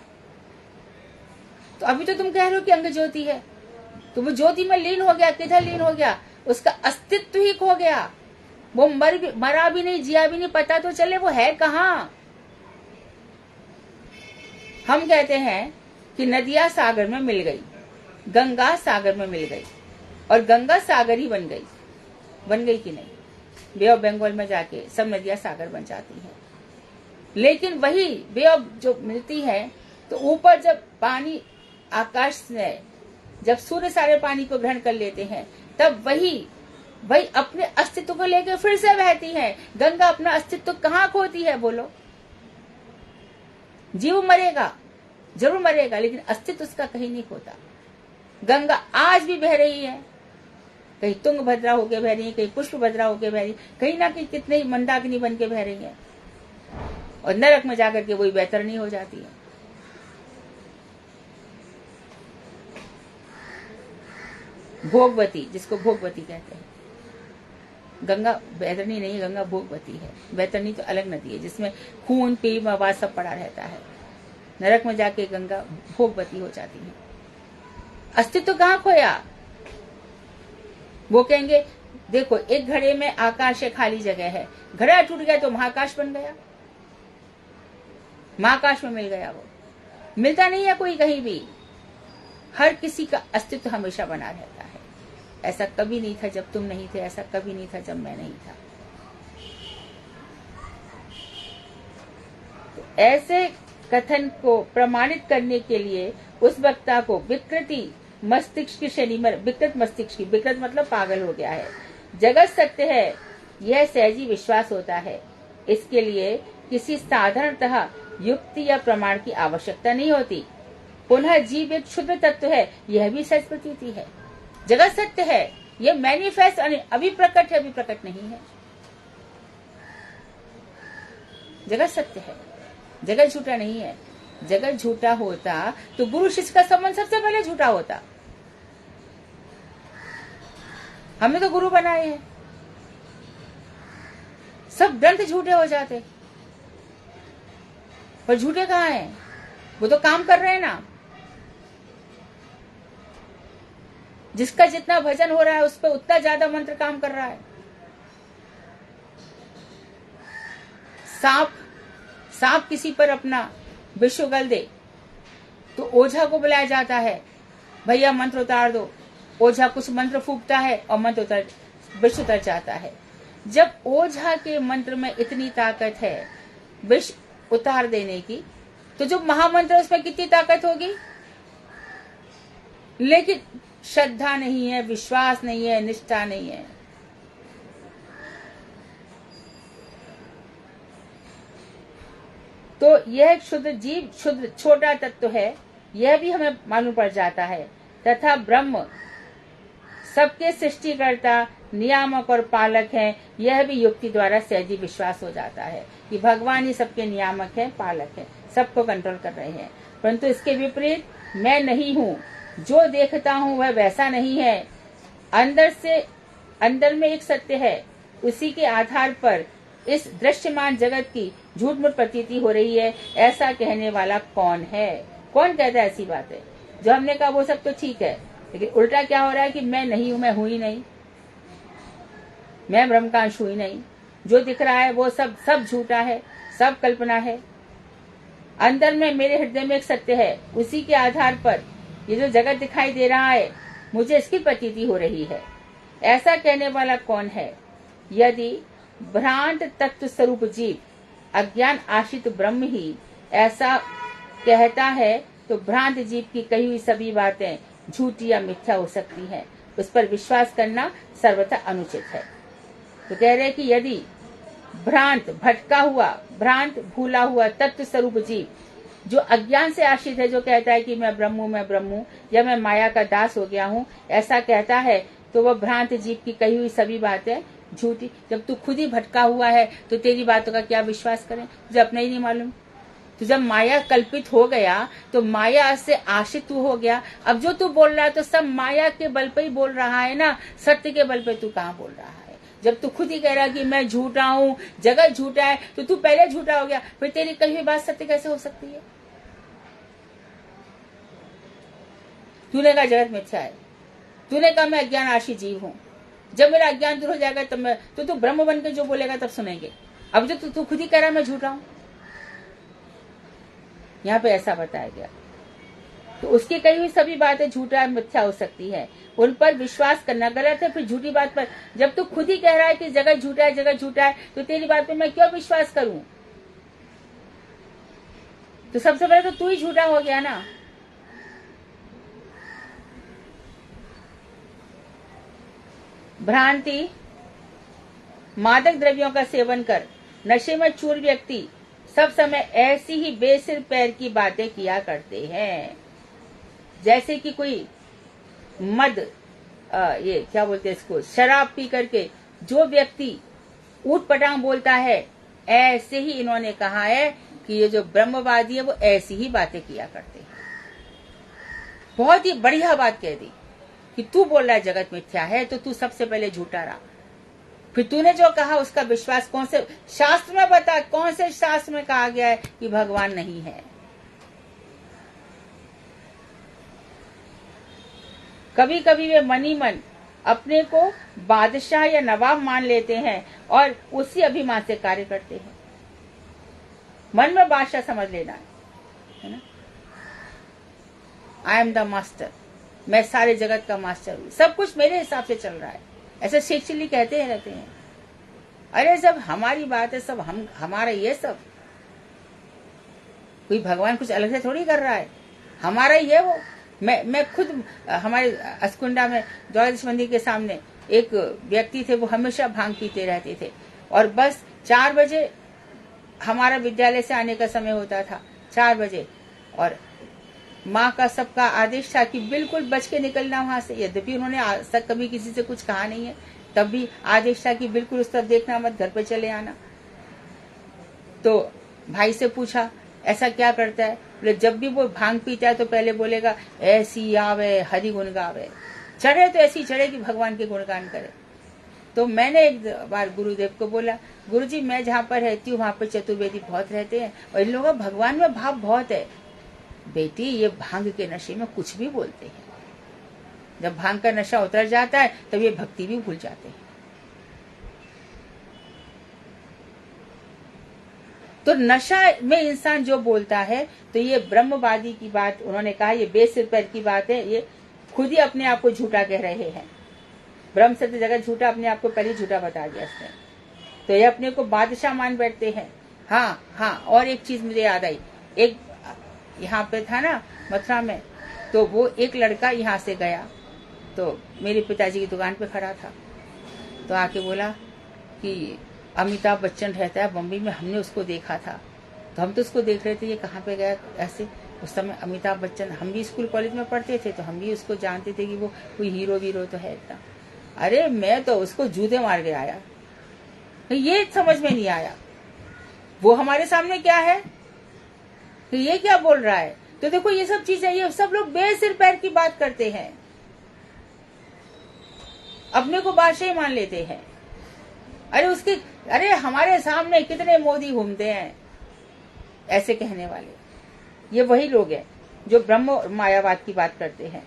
तो अभी तो तुम कह रहे हो कि अंग ज्योति है, तो वो ज्योति में लीन हो गया, किधर लीन हो गया? उसका अस्तित्व ही खो गया, वो मरा भी नहीं, जिया भी नहीं, पता तो चले वो है कहाँ। हम कहते हैं कि नदियां सागर में मिल गई, गंगा सागर में मिल गई और गंगा सागर ही बन गई कि नहीं? बे ऑफ बंगाल में जाके सब नदियां सागर बन जाती हैं, लेकिन वही बे ऑफ जो मिलती है तो ऊपर जब पानी आकाश से, जब सूर्य सारे पानी को ग्रहण कर लेते हैं तब वही अपने अस्तित्व को लेकर फिर से बहती है। गंगा अपना अस्तित्व कहाँ खोती है? बोलो। जीव मरेगा, जरूर मरेगा, लेकिन अस्तित्व उसका कहीं नहीं खोता। गंगा आज भी बह रही है, कहीं तुंगभद्रा होके बह रही है, कहीं पुष्पभद्रा होके बह रही है, कहीं ना कहीं कितने मंदाकिनी बन के बह रही है और नरक में जाकर के वही बैतरनी हो जाती है। भोगवती, जिसको भोगवती कहते हैं, गंगा बैतरनी नहीं है, गंगा भोगवती है। बैतरनी तो अलग नदी है जिसमें खून पीप आवाज सब पड़ा रहता है। नरक में जाके गंगा भोगवती हो जाती है। अस्तित्व कहाँ खोया? वो कहेंगे देखो एक घड़े में आकाश है, खाली जगह है, घड़ा टूट गया तो महाकाश बन गया, महाकाश में मिल गया। वो मिलता नहीं है कोई कहीं भी, हर किसी का अस्तित्व हमेशा बना रहता है। ऐसा कभी नहीं था जब तुम नहीं थे, ऐसा कभी नहीं था जब मैं नहीं था। तो ऐसे कथन को प्रमाणित करने के लिए उस वक्ता को विकृत मस्तिष्क की श्रेणी में, विकृत मस्तिष्क की, विकृत मतलब पागल हो गया है। जगत सत्य है यह सहजी विश्वास होता है, इसके लिए किसी साधारणतः युक्ति या प्रमाण की आवश्यकता नहीं होती। पुनः जीव एक क्षुद्र तत्व है, यह भी सच प्रतीति है। जगत सत्य है, यह मैनिफेस्ट अभी प्रकट है, अभी प्रकट नहीं है। जगत सत्य है, जगत झूठा नहीं है। जगत झूठा होता तो गुरु शिष्य का संबंध सबसे पहले झूठा होता। हमने तो गुरु बनाए हैं, सब ग्रंथ झूठे हो जाते, पर झूठे कहाँ हैं? वो तो काम कर रहे हैं ना। जिसका जितना भजन हो रहा है उस पर उतना ज्यादा मंत्र काम कर रहा है। सांप किसी पर अपना विष उगल दे तो ओझा को बुलाया जाता है, भैया मंत्र उतार दो। ओझा कुछ मंत्र फूकता है और मंत्र विष उतर जाता है। जब ओझा के मंत्र में इतनी ताकत है विष उतार देने की, तो जो महामंत्र उसमें कितनी ताकत होगी? लेकिन श्रद्धा नहीं है, विश्वास नहीं है, निष्ठा नहीं है। तो यह क्षुद्र जीव, क्षुद्र छोटा तत्व है, यह भी हमें मालूम पड़ जाता है। तथा ब्रह्म सबके सृष्टिकर्ता, नियामक और पालक हैं, यह भी युक्ति द्वारा सहजी विश्वास हो जाता है कि भगवान ही सबके नियामक है, पालक है, सबको कंट्रोल कर रहे हैं। परंतु इसके विपरीत मैं नहीं हूँ, जो देखता हूँ वह वैसा नहीं है। अंदर में एक सत्य है, उसी के आधार पर इस दृश्यमान जगत की झूठ मूठ प्रतीति हो रही है। ऐसा कहने वाला कौन है? कौन कहता है ऐसी बातें? जो हमने कहा वो सब तो ठीक है, लेकिन उल्टा क्या हो रहा है कि मैं नहीं हूं, मैं हूं ही नहीं, मैं ब्रह्म का अंश हूं ही नहीं। जो दिख रहा है वो सब झूठा है, सब कल्पना है। अंदर में मेरे हृदय में एक सत्य है, उसी के आधार पर ये जो जगत दिखाई दे रहा है मुझे इसकी प्रतीति हो रही है। ऐसा कहने वाला कौन है? यदि भ्रांत तत्व स्वरूप जीव अज्ञान आश्रित ब्रह्म ही ऐसा कहता है तो भ्रांत जीव की कही हुई सभी बातें झूठी या मिथ्या हो सकती हैं। उस पर विश्वास करना सर्वथा अनुचित है। तो कह रहे कि यदि भ्रांत भटका हुआ, भ्रांत भूला हुआ तत्व स्वरूप जीव जो अज्ञान से आश्रित है, जो कहता है कि मैं ब्रह्म हूँ या मैं माया का दास हो गया हूँ, ऐसा कहता है तो वह भ्रांत जीव की कही हुई सभी बातें झूठी। जब तू खुद ही भटका हुआ है तो तेरी बातों का क्या विश्वास करें? तुझे अपना ही नहीं मालूम। तो जब माया कल्पित हो गया तो माया से आश्रित तू हो गया। अब जो तू बोल रहा है तो सब माया के बल पे ही बोल रहा है ना, सत्य के बल पे तू कहाँ बोल रहा है? जब तू खुद ही कह रहा है कि मैं झूठा हूँ, जगत झूठा है, तो तू पहले झूठा हो गया, फिर तेरी कही हुई बात सत्य कैसे हो सकती है? तूने कहा जगत मिथ्या है, तूने कहा मैं अज्ञान आश्रित जीव हूँ। जब मेरा अज्ञान दूर हो जाएगा तब मैं तो तू ब्रह्म बन के जो बोलेगा तब सुनेंगे। अब जो तू खुद ही कह रहा है मैं झूठा हूँ, यहाँ पे ऐसा बताया गया। तो उसकी कही हुई सभी बातें झूठा मिथ्या हो सकती है, उन पर विश्वास करना गलत है। फिर झूठी बात पर जब तू खुद ही कह रहा है कि जगत झूठा है, जगत झूठा है, तो तेरी बात पे मैं क्यों विश्वास करूं? तो सबसे पहले तो तू ही झूठा हो गया ना। भ्रांति मादक द्रव्यों का सेवन कर नशे में चूर व्यक्ति सब समय ऐसी ही बेसिर पैर की बातें किया करते हैं। जैसे कि कोई मद ये क्या बोलते हैं इसको, शराब पी करके जो व्यक्ति ऊट पटांग बोलता है, ऐसे ही इन्होंने कहा है कि ये जो ब्रह्मवादी है वो ऐसी ही बातें किया करते हैं। बहुत ही बढ़िया बात कह दी कि तू बोल रहा है जगत मिथ्या है, तो तू सबसे पहले झूठा रहा। फिर तूने जो कहा उसका विश्वास कौन से शास्त्र में बता, कौन से शास्त्र में कहा गया है कि भगवान नहीं है? कभी कभी वे मन ही मन अपने को बादशाह या नवाब मान लेते हैं और उसी अभिमान से कार्य करते हैं। मन में बादशाह समझ लेना है ना। आई एम द मास्टर, मैं सारे जगत का मास्टर हूँ, सब कुछ मेरे हिसाब से चल रहा है, ऐसे शेख चिल्ली कहते हैं रहते हैं। अरे सब हमारी बात है, सब हमारा ये सब, कोई भगवान कुछ अलग से थोड़ी कर रहा है, हमारा ही है वो। मैं खुद हमारे अस्कुंडा में द्वादश मंदिर के सामने एक व्यक्ति थे, वो हमेशा भांग पीते रहते थे और बस 4 बजे हमारा विद्यालय से आने का समय होता था, 4 बजे, और माँ का सबका आदेश था कि बिल्कुल बच के निकलना वहां से। यद्यपि उन्होंने आज तक कभी किसी से कुछ कहा नहीं है, तब भी आदेश था कि बिल्कुल उस तरफ देखना मत, घर पे चले आना। तो भाई से पूछा ऐसा क्या करता है? बोले जब भी वो भांग पीता है तो पहले बोलेगा ऐसी आवे हरि गुण गावे, चढ़े तो ऐसी चढ़े कि भगवान के गुणगान करे। तो मैंने एक बार गुरुदेव को बोला, गुरुजी मैं जहाँ पर रहती हूँ वहां पर चतुर्वेदी बहुत रहते हैं और इन लोगों का भगवान में भाव बहुत है। बेटी ये भांग के नशे में कुछ भी बोलते हैं, जब भांग का नशा उतर जाता है तब ये भक्ति भी भूल जाते हैं। तो नशा में इंसान जो बोलता है तो ये ब्रह्मवादी की बात उन्होंने कहा, ये बेसिर पैर की बात है, ये खुद ही अपने आप को झूठा कह रहे हैं। ब्रह्म सत्य जगत झूठा, अपने आप को पहले झूठा बता दिया इसने। तो ये अपने को बादशाह मान बैठते हैं। हाँ, और एक चीज मुझे याद आई, एक यहाँ पे था ना मथुरा में, तो वो एक लड़का यहाँ से गया तो मेरे पिताजी की दुकान पे खड़ा था, तो आके बोला कि अमिताभ बच्चन रहता है बम्बई में, हमने उसको देखा था। तो हम तो उसको देख रहे थे, ये कहाँ पे गया ऐसे। उस समय अमिताभ बच्चन, हम भी स्कूल कॉलेज में पढ़ते थे तो हम भी उसको जानते थे कि वो कोई हीरो वीरो तो है इतना। अरे मैं तो उसको जूते मार के आया, ये समझ में नहीं आया वो हमारे सामने क्या है, तो ये क्या बोल रहा है। तो देखो ये सब चीजें, ये सब लोग बेसिर पैर की बात करते हैं, अपने को बादशाह मान लेते हैं। अरे हमारे सामने कितने मोदी घूमते हैं ऐसे कहने वाले, ये वही लोग हैं जो ब्रह्म मायावाद की बात करते हैं।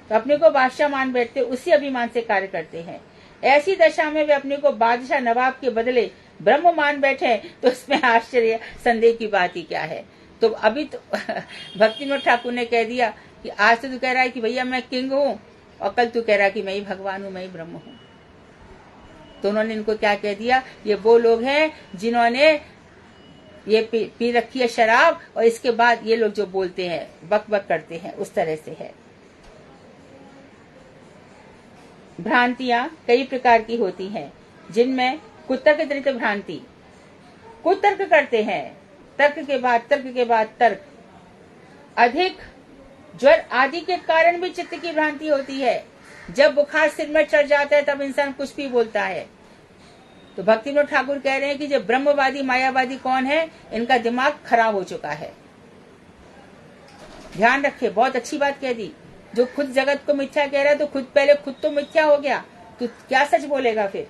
तो अपने को बादशाह मान बैठते, उसी अभिमान से कार्य करते हैं। ऐसी दशा में वे अपने को बादशाह नवाब के बदले ब्रह्म मान बैठे, तो इसमें आश्चर्य संदेह की बात ही क्या है। तो अभी तो भक्तिविनोद ठाकुर ने कह दिया कि आज तो तू कह रहा है कि भैया मैं किंग हूँ, और कल तू कह रहा है कि मैं ही भगवान हूँ, मैं ही ब्रह्म हूँ। तो उन्होंने इनको क्या कह दिया, ये वो लोग हैं जिन्होंने ये पी रखी है शराब, और इसके बाद ये लोग जो बोलते हैं बक बक करते हैं, उस तरह से है। भ्रांतियां कई प्रकार की होती हैं, जिनमें कुतर्क जनित भ्रांति, कुतर्क करते हैं, तर्क के बाद तर्क के बाद तर्क, अधिक ज्वर आदि के कारण भी चित्त की भ्रांति होती है। जब बुखार सिर में चढ़ जाता है तब इंसान कुछ भी बोलता है। तो भक्तिविनोद ठाकुर कह रहे हैं कि जो ब्रह्मवादी मायावादी कौन है, इनका दिमाग खराब हो चुका है। ध्यान रखिए, बहुत अच्छी बात कह दी। जो खुद जगत को मिथ्या कह रहा है, तो खुद तो मिथ्या हो गया, तो क्या सच बोलेगा फिर।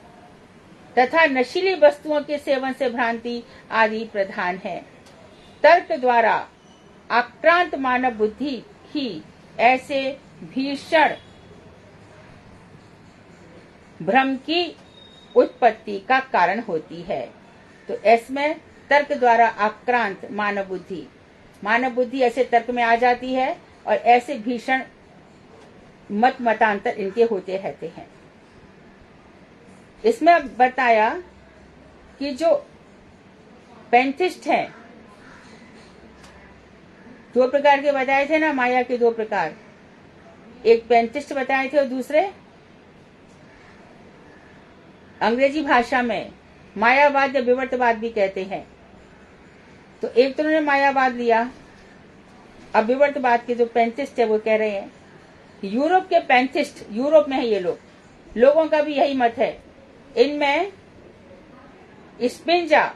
तथा नशीली वस्तुओं के सेवन से भ्रांति आदि प्रधान है। तर्क द्वारा आक्रांत मानव बुद्धि ही ऐसे भीषण भ्रम की उत्पत्ति का कारण होती है। तो इसमें तर्क द्वारा आक्रांत मानव बुद्धि ऐसे तर्क में आ जाती है, और ऐसे भीषण मतांतर इनके होते रहते हैं। इसमें अब बताया कि जो पैंथिस्ट हैं, दो प्रकार के बताए थे ना, माया के दो प्रकार, एक पैंथिस्ट बताए थे और दूसरे अंग्रेजी भाषा में मायावाद या विवर्तवाद भी कहते हैं। तो एक तो उन्होंने मायावाद लिया, अब विवर्तवाद के जो पैंथिस्ट है वो कह रहे हैं, यूरोप के पैंथिस्ट, यूरोप में है ये लोगों का भी यही मत है। इनमें स्पिंजा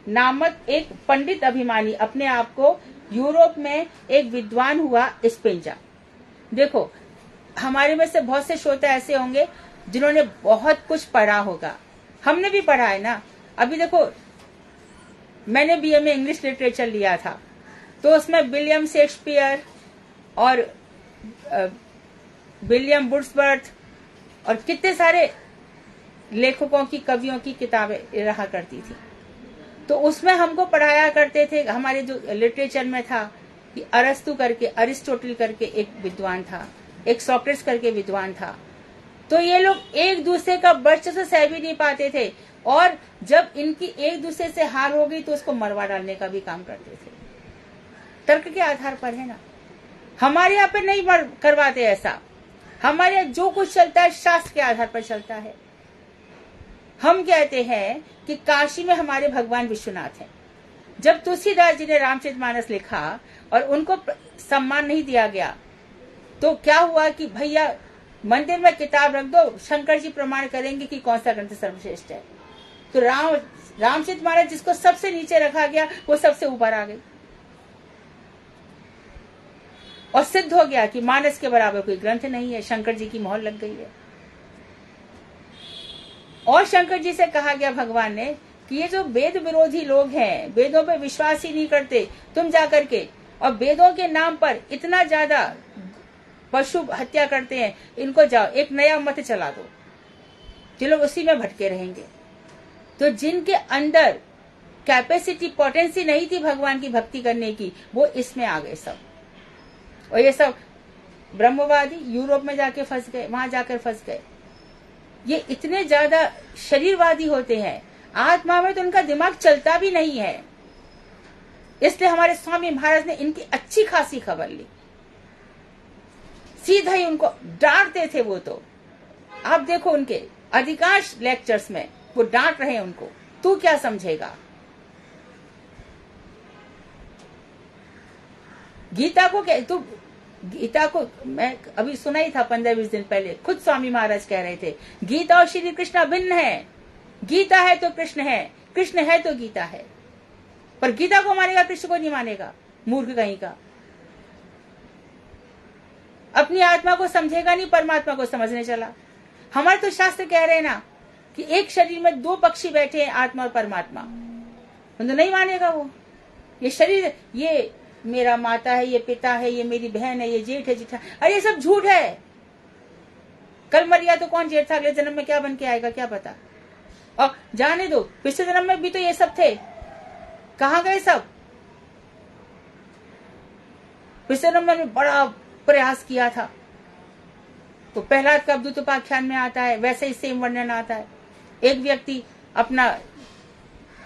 नामक एक पंडित अभिमानी, अपने आप को यूरोप में एक विद्वान हुआ स्पिंजा। देखो, हमारे में से बहुत से श्रोता ऐसे होंगे जिन्होंने बहुत कुछ पढ़ा होगा, हमने भी पढ़ा है ना। अभी देखो, मैंने बीए में इंग्लिश लिटरेचर लिया था, तो उसमें विलियम शेक्सपियर और विलियम वुड्सवर्थ और कितने सारे लेखकों की, कवियों की किताबें रहा करती थी। तो उसमें हमको पढ़ाया करते थे, हमारे जो लिटरेचर में था कि अरस्तु करके, अरिस्टोटल करके एक विद्वान था, एक सोक्रेटिस करके विद्वान था। तो ये लोग एक दूसरे का वर्चस्व सह भी नहीं पाते थे, और जब इनकी एक दूसरे से हार हो गई तो उसको मरवा डालने का भी काम करते थे। तर्क के आधार पर है ना। हमारे यहाँ पे नहीं करवाते ऐसा, हमारे यहाँ जो कुछ चलता है शास्त्र के आधार पर चलता है। हम कहते हैं कि काशी में हमारे भगवान विश्वनाथ हैं। जब तुलसीदास जी ने रामचरितमानस लिखा और उनको सम्मान नहीं दिया गया, तो क्या हुआ कि भैया मंदिर में किताब रख दो, शंकर जी प्रमाण करेंगे कि कौन सा ग्रंथ सर्वश्रेष्ठ है। तो रामचरितमानस जिसको सबसे नीचे रखा गया, वो सबसे ऊपर आ गई, और सिद्ध हो गया कि मानस के बराबर कोई ग्रंथ नहीं है। शंकर जी की मोहर लग गई है। और शंकर जी से कहा गया भगवान ने कि ये जो वेद विरोधी लोग हैं, वेदों पे विश्वास ही नहीं करते, तुम जाकर के और वेदों के नाम पर इतना ज्यादा पशु हत्या करते हैं, इनको जाओ एक नया मत चला दो, जो लोग उसी में भटके रहेंगे। तो जिनके अंदर कैपेसिटी, पोटेंसी नहीं थी भगवान की भक्ति करने की, वो इसमें आ गए सब। और ये सब ब्रह्मवादी यूरोप में जाके फंस गए, वहां जाकर फंस गए। ये इतने ज्यादा शरीरवादी होते हैं, आत्मा में तो उनका दिमाग चलता भी नहीं है। इसलिए हमारे स्वामी महाराज ने इनकी अच्छी खासी खबर ली, सीधा ही उनको डांटते थे वो। तो आप देखो उनके अधिकांश लेक्चर्स में वो डांट रहे हैं उनको, तू क्या समझेगा। गीता को मैं अभी सुना ही था 15-20 दिन पहले, खुद स्वामी महाराज कह रहे थे गीता और श्री कृष्ण अभिन्न है। गीता है तो कृष्ण है, कृष्ण है तो गीता है। पर गीता को मानेगा, कृष्ण को नहीं मानेगा, मूर्ख कहीं का। अपनी आत्मा को समझेगा नहीं, परमात्मा को समझने चला। हमारे तो शास्त्र कह रहे हैं ना कि एक शरीर में दो पक्षी बैठे हैं, आत्मा और परमात्मा। तो नहीं मानेगा वो। ये शरीर, ये मेरा माता है, ये पिता है, ये मेरी बहन है, ये जेठ है, जेठा। अरे ये सब झूठ है। कल मर गया तो कौन जेठ था, अगले जन्म में क्या बन के आएगा क्या पता। और जाने दो, पिछले जन्म में भी तो ये सब थे, कहाँ गए सब। पिछले नंबर में बड़ा प्रयास किया था। तो प्रहलाद का अवधूत उपाख्यान में आता है, वैसे ही सेम वर्णन आता है। एक व्यक्ति अपना,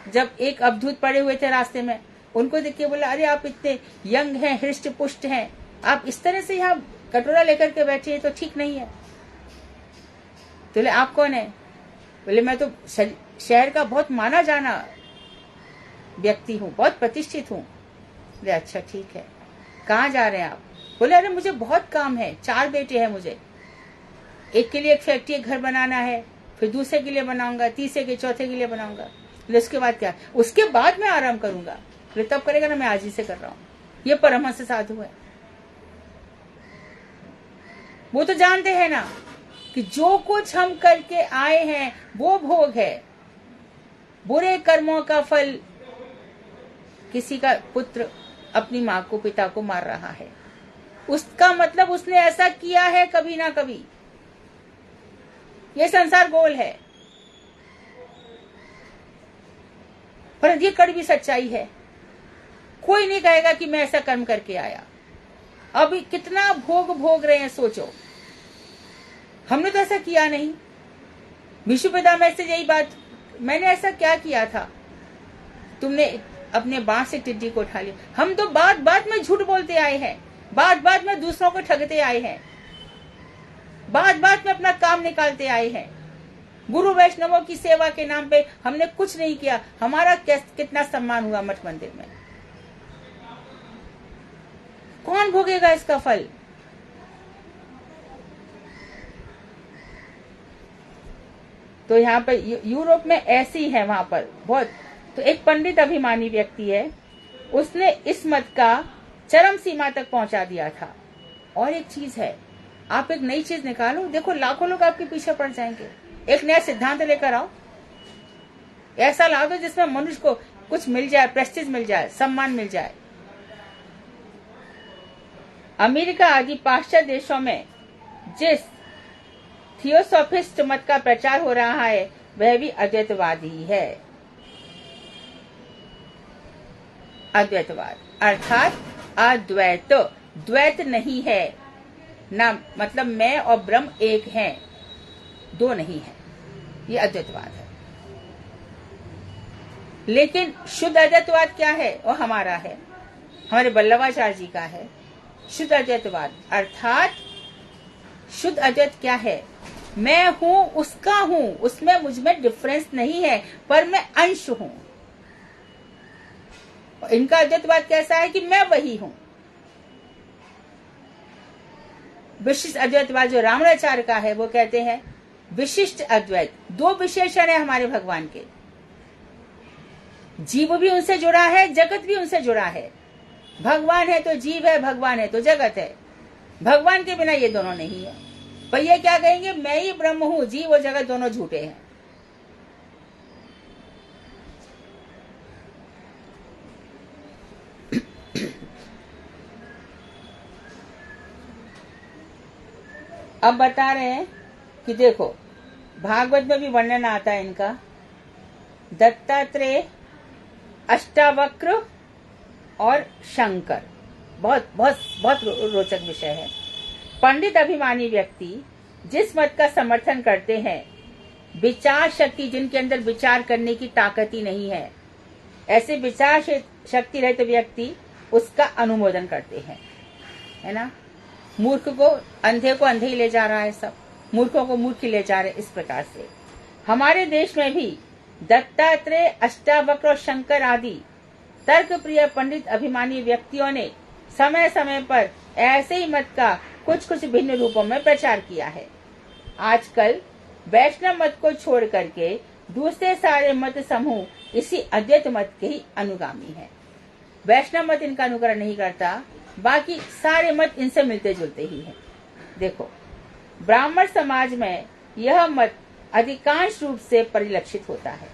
जब एक अवधूत पड़े हुए थे रास्ते में, उनको देख के बोला, अरे आप इतने यंग हैं, हृष्ट पुष्ट हैं, आप इस तरह से यहाँ कटोरा लेकर के बैठे हैं तो ठीक नहीं है। तो बोले आप कौन है? बोले मैं तो शहर का बहुत माना जाना व्यक्ति हूँ, बहुत प्रतिष्ठित हूँ। बोले अच्छा ठीक है, कहाँ जा रहे हैं आप? बोले अरे मुझे बहुत काम है, 4 बेटे हैं मुझे, एक के लिए एक फैक्ट्री, एक घर बनाना है, फिर दूसरे के लिए बनाऊंगा, तीसरे के, चौथे के लिए बनाऊंगा। बोले उसके बाद क्या? उसके बाद मैं आराम करूंगा। बोले तब करेगा ना, मैं आज ही से कर रहा हूँ। ये परमहंस साधु है। वो तो जानते हैं ना कि जो कुछ हम करके आए हैं वो भोग है। बुरे कर्मों का फल, किसी का पुत्र अपनी माँ को, पिता को मार रहा है, उसका मतलब उसने ऐसा किया है कभी ना कभी। ये संसार गोल है, पर ये कड़वी सच्चाई है। कोई नहीं कहेगा कि मैं ऐसा कर्म करके आया। अभी कितना भोग भोग रहे हैं सोचो। हमने तो ऐसा किया नहीं। विष्णु पितामह से यही बात, मैंने ऐसा क्या किया था, तुमने अपने बांस से टिड्डी को उठा लिया। हम तो बात बात में झूठ बोलते आए हैं, बात बात में दूसरों को ठगते आए हैं, बात बात में अपना काम निकालते आए हैं। गुरु वैष्णवों की सेवा के नाम पे हमने कुछ नहीं किया। हमारा कितना सम्मान हुआ मठ मंदिर में। कौन भोगेगा इसका फल? तो यहाँ पर यूरोप में ऐसी है, वहां पर बहुत। तो एक पंडित अभिमानी व्यक्ति है, उसने इस मत का चरम सीमा तक पहुंचा दिया था। और एक चीज है, आप एक नई चीज निकालो, देखो लाखों लोग आपके पीछे पड़ जाएंगे। एक नया सिद्धांत लेकर आओ, ऐसा ला दो जिसमें मनुष्य को कुछ मिल जाए, प्रेस्टीज मिल जाए, सम्मान मिल जाए। अमेरिका आदि पाश्चात्य देशों में जिस थियोसॉफिस्ट मत का प्रचार हो रहा है वह भी अद्वैतवादी है। अद्वैतवाद अर्थात अद्वैत, द्वैत नहीं है ना, मतलब मैं और ब्रह्म एक हैं, दो नहीं है, ये अद्वैतवाद है। लेकिन शुद्ध अद्वैतवाद क्या है? वो हमारा है, हमारे वल्लभाचार्य जी का है। शुद्ध अद्वैतवाद अर्थात शुद्ध अद्वैत क्या है? मैं हूं, उसका हूं, उसमें मुझ में डिफरेंस नहीं है, पर मैं अंश हूं। इनका अद्वैतवाद कैसा है कि मैं वही हूं। विशिष्ट अद्वैतवाद जो रामानुजाचार्य का है, वो कहते हैं विशिष्ट अद्वैत, 2 विशेषण है हमारे भगवान के। जीव भी उनसे जुड़ा है, जगत भी उनसे जुड़ा है। भगवान है तो जीव है, भगवान है तो जगत है। भगवान के बिना ये दोनों नहीं है। पर ये क्या कहेंगे? मैं ही ब्रह्म हूं, जीव और जगत दोनों झूठे हैं। अब बता रहे हैं कि देखो, भागवत में भी वर्णन आता है इनका, दत्तात्रेय, अष्टावक्र और शंकर। बहुत बहुत बहुत रोचक विषय है। पंडित अभिमानी व्यक्ति जिस मत का समर्थन करते हैं, विचार शक्ति, जिनके अंदर विचार करने की ताकत ही नहीं है, ऐसे विचार शक्ति रहित व्यक्ति उसका अनुमोदन करते हैं, है ना। मूर्ख को, अंधे को अंधे ही ले जा रहा है, सब मूर्खों को मूर्ख ही ले जा रहे। इस प्रकार से हमारे देश में भी दत्तात्रेय, अष्टावक्र और शंकर आदि तर्क प्रिय पंडित अभिमानी व्यक्तियों ने समय समय पर ऐसे ही मत का कुछ कुछ भिन्न रूपों में प्रचार किया है। आजकल वैष्णव मत को छोड़ करके दूसरे सारे मत समूह इसी अद्वैत मत के ही अनुगामी है। वैष्णव मत इनका अनुकरण नहीं करता, बाकी सारे मत इनसे मिलते जुलते ही हैं। देखो, ब्राह्मण समाज में यह मत अधिकांश रूप से परिलक्षित होता है,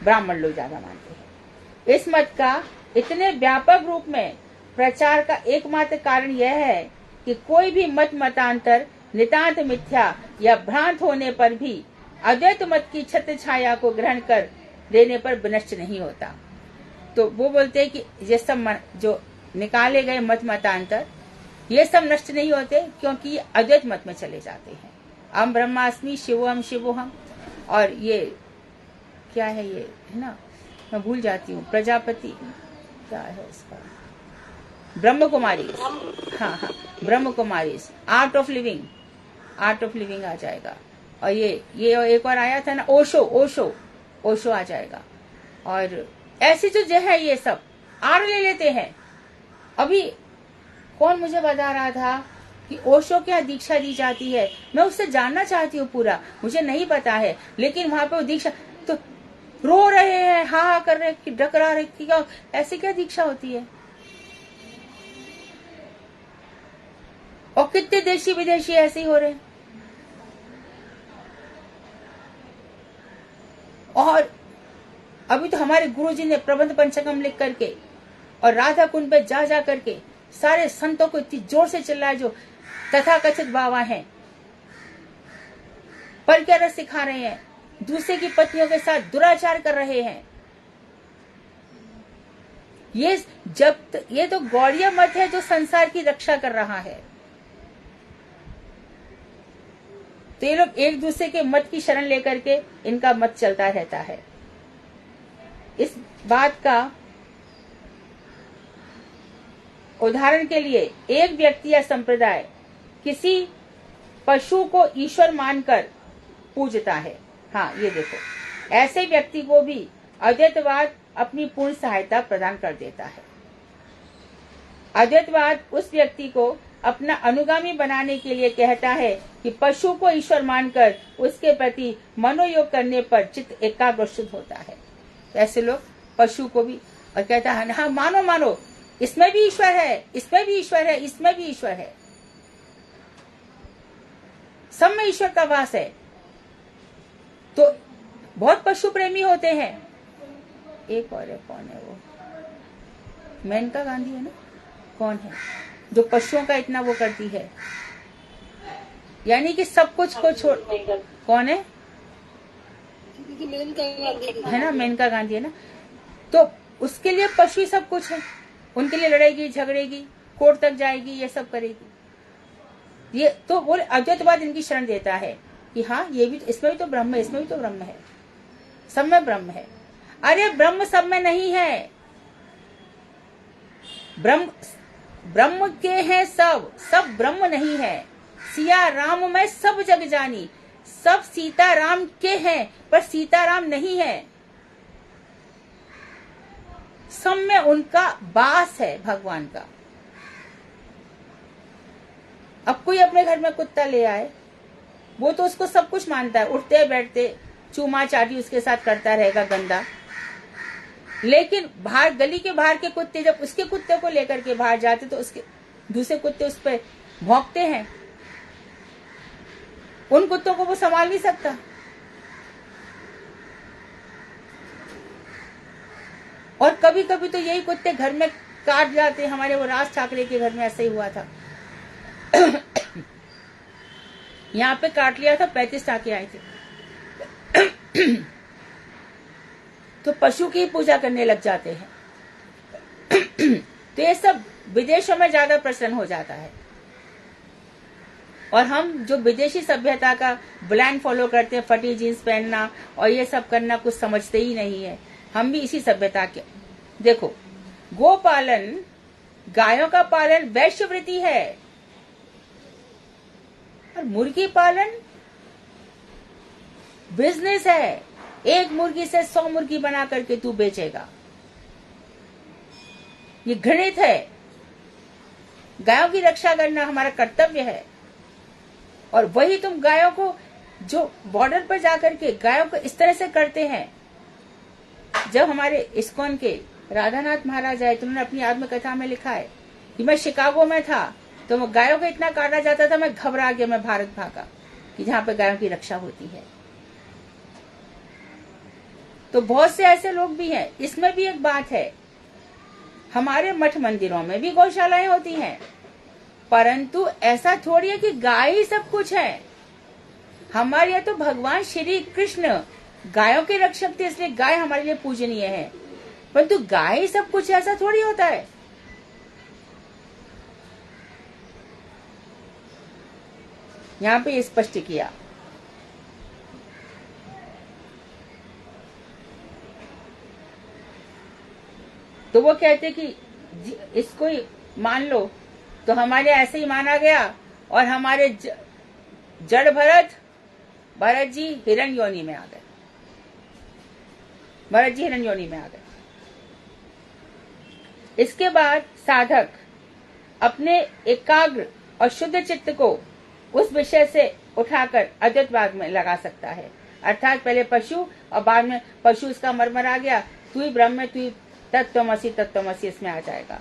ब्राह्मण लोग ज्यादा मानते हैं। इस मत का इतने व्यापक रूप में प्रचार का एकमात्र कारण यह है कि कोई भी मत मतांतर नितांत मिथ्या या भ्रांत होने पर भी अद्वैत मत की छत्र छाया को ग्रहण कर लेने पर विनष्ट नहीं होता। तो वो बोलते हैं कि ये सब जो निकाले गए मत मतांतर ये सब नष्ट नहीं होते क्योंकि अद्वैत मत में चले जाते हैं। अहम ब्रह्मास्मि शिवोहम शिवोहम, और ये क्या है, ये है ना, मैं भूल जाती हूँ, प्रजापति क्या है इसका, ब्रह्म कुमारी, हाँ हाँ Brahma Kumari, art of living, art of living आ जाएगा। और ये एक और आया था ना, ओशो, ओशो, ओशो आ जाएगा। और ऐसी जो है ये सब आड़ ले लेते हैं। अभी कौन मुझे बता रहा था कि ओशो क्या दीक्षा दी जाती है, मैं उससे जानना चाहती हूँ पूरा, मुझे नहीं पता है, लेकिन वहां पे वो दीक्षा तो रो रहे हैं, हा कर रहे हैं, डकरा रहे कि क्या, ऐसी क्या दीक्षा होती है। और कितने देशी विदेशी ऐसे ही हो रहे हैं। और अभी तो हमारे गुरुजी ने प्रबंध पंचकम लिख करके और राधा कुंड पे जा करके सारे संतों को इतनी जोर से चिल्लाए जो तथाकथित बाबा हैं, पर क्या रस सिखा रहे हैं, दूसरे की पत्नियों के साथ दुराचार कर रहे हैं। ये तो गौड़िया मत है जो संसार की रक्षा कर रहा है। तो ये लोग एक दूसरे के मत की शरण लेकर के इनका मत चलता रहता है। इस बात का उदाहरण के लिए एक व्यक्ति या संप्रदाय किसी पशु को ईश्वर मानकर पूजता है। हाँ, ये देखो, ऐसे व्यक्ति को भी अद्वैतवाद अपनी पूर्ण सहायता प्रदान कर देता है। अद्वैतवाद उस व्यक्ति को अपना अनुगामी बनाने के लिए कहता है कि पशु को ईश्वर मानकर उसके प्रति मनोयोग करने पर चित्त एकाग्र शुद्ध होता है। ऐसे लोग पशु को भी, और कहता है हाँ मानो मानो, इसमें भी ईश्वर है, इसमें भी ईश्वर है, इसमें भी ईश्वर है, सब में ईश्वर का वास है। तो बहुत पशु प्रेमी होते हैं। एक और है, कौन है वो, मेनका गांधी है ना, कौन है जो पशुओं का इतना वो करती है, यानी कि सब कुछ को छोड़, कौन है ना, मेनका गांधी है ना। तो उसके लिए पशु ही सब कुछ है, उनके लिए लड़ेगी, झगड़ेगी, कोर्ट तक जाएगी, ये सब करेगी। ये तो बोले अद्वैतवाद इनकी शरण देता है कि हाँ ये भी, इसमें भी तो ब्रह्म है, इसमें भी तो ब्रह्म है, सब में ब्रह्म है। अरे ब्रह्म सब में नहीं है, ब्रह्म के हैं सब, सब ब्रह्म नहीं है। सिया राम में सब जग जानी, सब सीता राम के हैं पर सीता राम नहीं है, सब में उनका वास है भगवान का। अब कोई अपने घर में कुत्ता ले आए, वो तो उसको सब कुछ मानता है, उठते बैठते चूमा चाटी उसके साथ करता रहेगा गंदा। लेकिन बाहर गली के बाहर के कुत्ते जब उसके कुत्ते को लेकर के बाहर जाते तो उसके दूसरे कुत्ते उस पर भौंकते हैं, उन कुत्तों को वो संभाल नहीं सकता। और कभी कभी तो यही कुत्ते घर में काट जाते। हमारे वो राज ठाकरे के घर में ऐसा ही हुआ था। यहाँ पे काट लिया था, 35 टाके आए थे। तो पशु की पूजा करने लग जाते हैं। तो ये सब विदेशों में ज्यादा प्रचलन हो जाता है। और हम जो विदेशी सभ्यता का ब्लैंड फॉलो करते हैं, फटी जीन्स पहनना और ये सब करना, कुछ समझते ही नहीं है। हम भी इसी सभ्यता के, देखो गो पालन, गायों का पालन वैश्यवृत्ति है, और मुर्गी पालन बिजनेस है। एक मुर्गी से 100 मुर्गी बना करके तू बेचेगा, ये घृणित है। गायों की रक्षा करना हमारा कर्तव्य है। और वही तुम गायों को, जो बॉर्डर पर जाकर के गायों को इस तरह से करते हैं। जब हमारे इस्कॉन के राधानाथ महाराज आए तो उन्होंने अपनी आत्मकथा में लिखा है कि मैं शिकागो में था तो मैं गायों को इतना काटा जाता था, मैं घबरा गया, मैं भारत भागा, कि जहां पे गायों की रक्षा होती है। तो बहुत से ऐसे लोग भी हैं। इसमें भी एक बात है, हमारे मठ मंदिरों में भी गौशालाएं होती हैं, परंतु ऐसा थोड़ी है कि गाय ही सब कुछ है। हमारे यहाँ तो भगवान श्री कृष्ण गायों के रक्षक थे, इसलिए गाय हमारे लिए पूजनीय है, परंतु गाय ही सब कुछ ऐसा थोड़ी होता है। यहाँ पे स्पष्ट किया। तो वो कहते कि इसको मान लो, तो हमारे ऐसे ही माना गया, और हमारे जड़ भरत जी हिरण योनि में आ गए। भरत जी हिरण योनि में आ गए। इसके बाद साधक अपने एकाग्र और शुद्ध चित्त को उस विषय से उठाकर अद्वैतवाद में लगा सकता है। अर्थात पहले पशु और बाद में पशु इसका मरमर आ गया, तू ही ब्रह्म है, तू ही तत्वमसि इसमें आ जाएगा।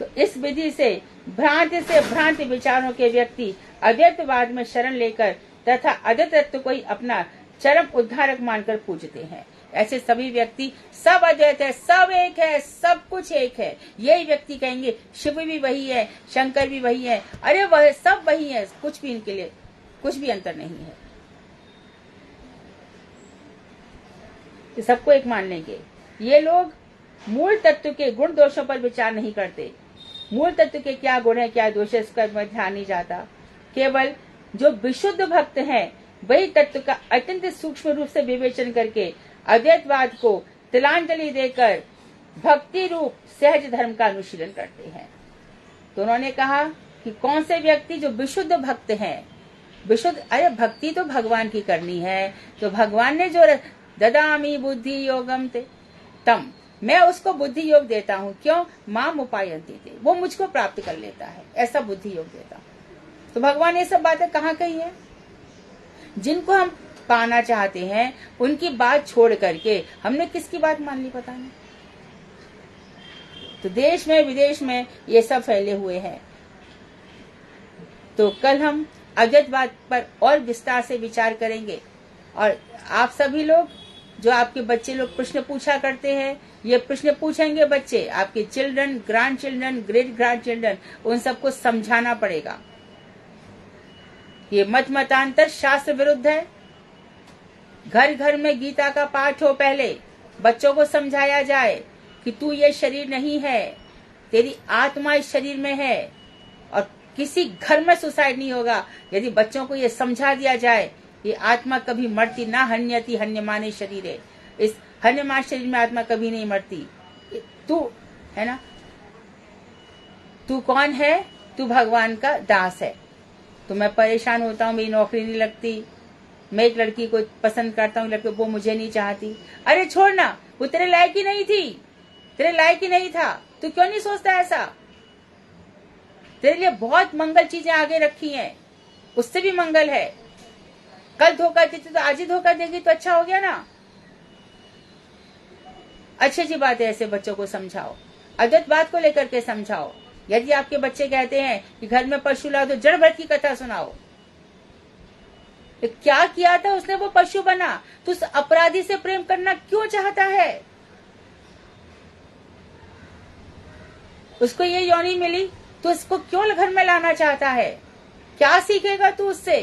तो इस विधि से भ्रांति विचारों के व्यक्ति अद्वैतवाद में शरण लेकर तथा अद्वैत तत्व को ही अपना चरम उद्धारक मानकर पूजते हैं। ऐसे सभी व्यक्ति सब अद्वैत है, सब एक है, सब कुछ एक है, यही व्यक्ति कहेंगे। शिव भी वही है, शंकर भी वही है, अरे वह सब वही है, कुछ भी इनके लिए कुछ भी अंतर नहीं है। तो सबको एक मान लेंगे। ये लोग मूल तत्व के गुण दोषों पर विचार नहीं करते। मूल तत्व के क्या गुण है क्या दोष है इसका ध्यान नहीं जाता। केवल जो विशुद्ध भक्त हैं वही तत्व का अत्यंत सूक्ष्म रूप से विवेचन करके अद्वैतवाद को तिलांजलि देकर भक्ति रूप सहज धर्म का अनुशीलन करते हैं। तो उन्होंने कहा कि कौन से व्यक्ति जो विशुद्ध भक्त हैं, विशुद्ध, अरे भक्ति तो भगवान की करनी है, तो भगवान ने जो ददामी बुद्धि योगम ते तम, मैं उसको बुद्धि योग देता हूँ। क्यों? माम उपायंती थे, वो मुझको प्राप्त कर लेता है, ऐसा बुद्धि योग देता हूँ। तो भगवान ये सब बातें कहाँ कही है? जिनको हम पाना चाहते हैं उनकी बात छोड़ करके हमने किसकी बात मान ली पता नहीं। तो देश में विदेश में ये सब फैले हुए हैं। तो कल हम अद्वैतवाद पर और विस्तार से विचार करेंगे। और आप सभी लोग, जो आपके बच्चे लोग प्रश्न पूछा करते हैं, ये प्रश्न पूछेंगे बच्चे, आपके children, grand children, great grand children, उन सबको समझाना पड़ेगा। ये मतांतर शास्त्र विरुद्ध है। घर घर में गीता का पाठ हो, पहले बच्चों को समझाया जाए कि तू ये शरीर नहीं है, तेरी आत्मा इस शरीर में है। और किसी घर में सुसाइड नहीं होगा यदि बच्चों को ये समझा दिया जाए ये आत्मा कभी मरती ना, हन्यति हन्यमाने शरीर है, इस हन्यमान शरीर में आत्मा कभी नहीं मरती। तू है ना, तू कौन है? तू भगवान का दास है। तो मैं परेशान होता हूँ, मेरी नौकरी नहीं लगती, मैं एक लड़की को पसंद करता हूँ, लड़की वो मुझे नहीं चाहती। अरे छोड़ना, वो तेरे लायक ही नहीं थी, तेरे लायक ही नहीं था, तू क्यों नहीं सोचता ऐसा? तेरे लिए बहुत मंगल चीजें आगे रखी हैं, उससे भी मंगल है। कल धोखा देती तो आज ही धोखा देगी तो अच्छा हो गया ना। अच्छी अच्छी बात है, ऐसे बच्चों को समझाओ, अद्वैत बात को लेकर के समझाओ। यदि आपके बच्चे कहते हैं कि घर में पशु लाओ तो जड़ भर की कथा सुनाओ। तो क्या किया था उसने, वो पशु बना, तो उस अपराधी से प्रेम करना क्यों चाहता है? उसको ये योनि मिली तो उसको क्यों घर में लाना चाहता है? क्या सीखेगा तू उससे?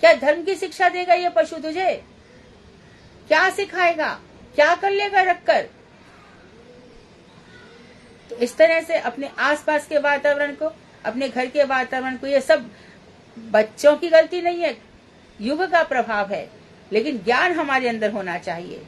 क्या धर्म की शिक्षा देगा ये पशु तुझे? क्या सिखाएगा? क्या कर लेगा रखकर? तो इस तरह से अपने आसपास के वातावरण को, अपने घर के वातावरण को, ये सब बच्चों की गलती नहीं है, युग का प्रभाव है, लेकिन ज्ञान हमारे अंदर होना चाहिए।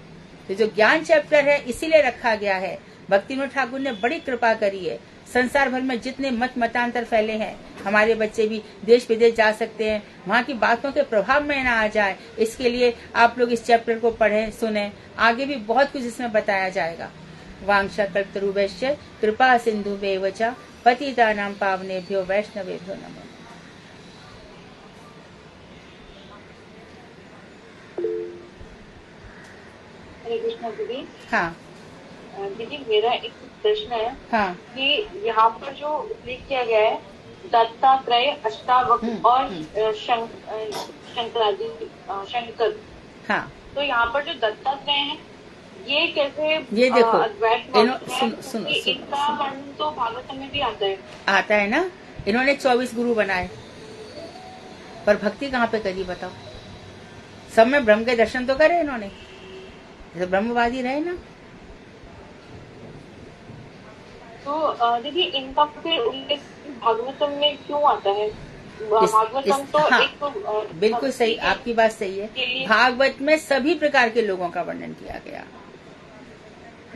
तो जो ज्ञान चैप्टर है इसीलिए रखा गया है। भक्तिविनोद ठाकुर ने बड़ी कृपा करी है। संसार भर में जितने मतांतर फैले हैं, हमारे बच्चे भी देश विदेश जा सकते हैं, वहाँ की बातों के प्रभाव में ना आ जाए, इसके लिए आप लोग इस चैप्टर को पढ़ें, सुने। आगे भी बहुत कुछ इसमें बताया जाएगा। वांछा कल्पतरुभ्यश्च कृपा सिन्धुभ्येव च पतितानां पावनेभ्यो वैष्णवेभ्यो नमः। हरे कृष्णा दीदी। हाँ दीदी, मेरा एक प्रश्न है। हाँ। कि यहाँ पर जो उल्लेख किया गया है दत्तात्रेय, अष्टावक्र और शंकर। हाँ। तो यहाँ पर जो दत्तात्रेय है ये कैसे? ये देखो, सुनो, इनका वर्णन तो भागवतम में भी आता है ना। इन्होंने 24 गुरु बनाए, पर भक्ति कहाँ पे करी बताओ? सब में ब्रह्म के दर्शन तो करे इन्होंने, तो ब्रह्मवादी रहे ना। तो दीदी, इनका फिर उल्लेख भागवतम में क्यों आता है? भागवतम तो हाँ, एक बिल्कुल सही, भक्ति आपकी बात सही है। के लिए भागवत में सभी प्रकार के लोगों का वर्णन किया गया।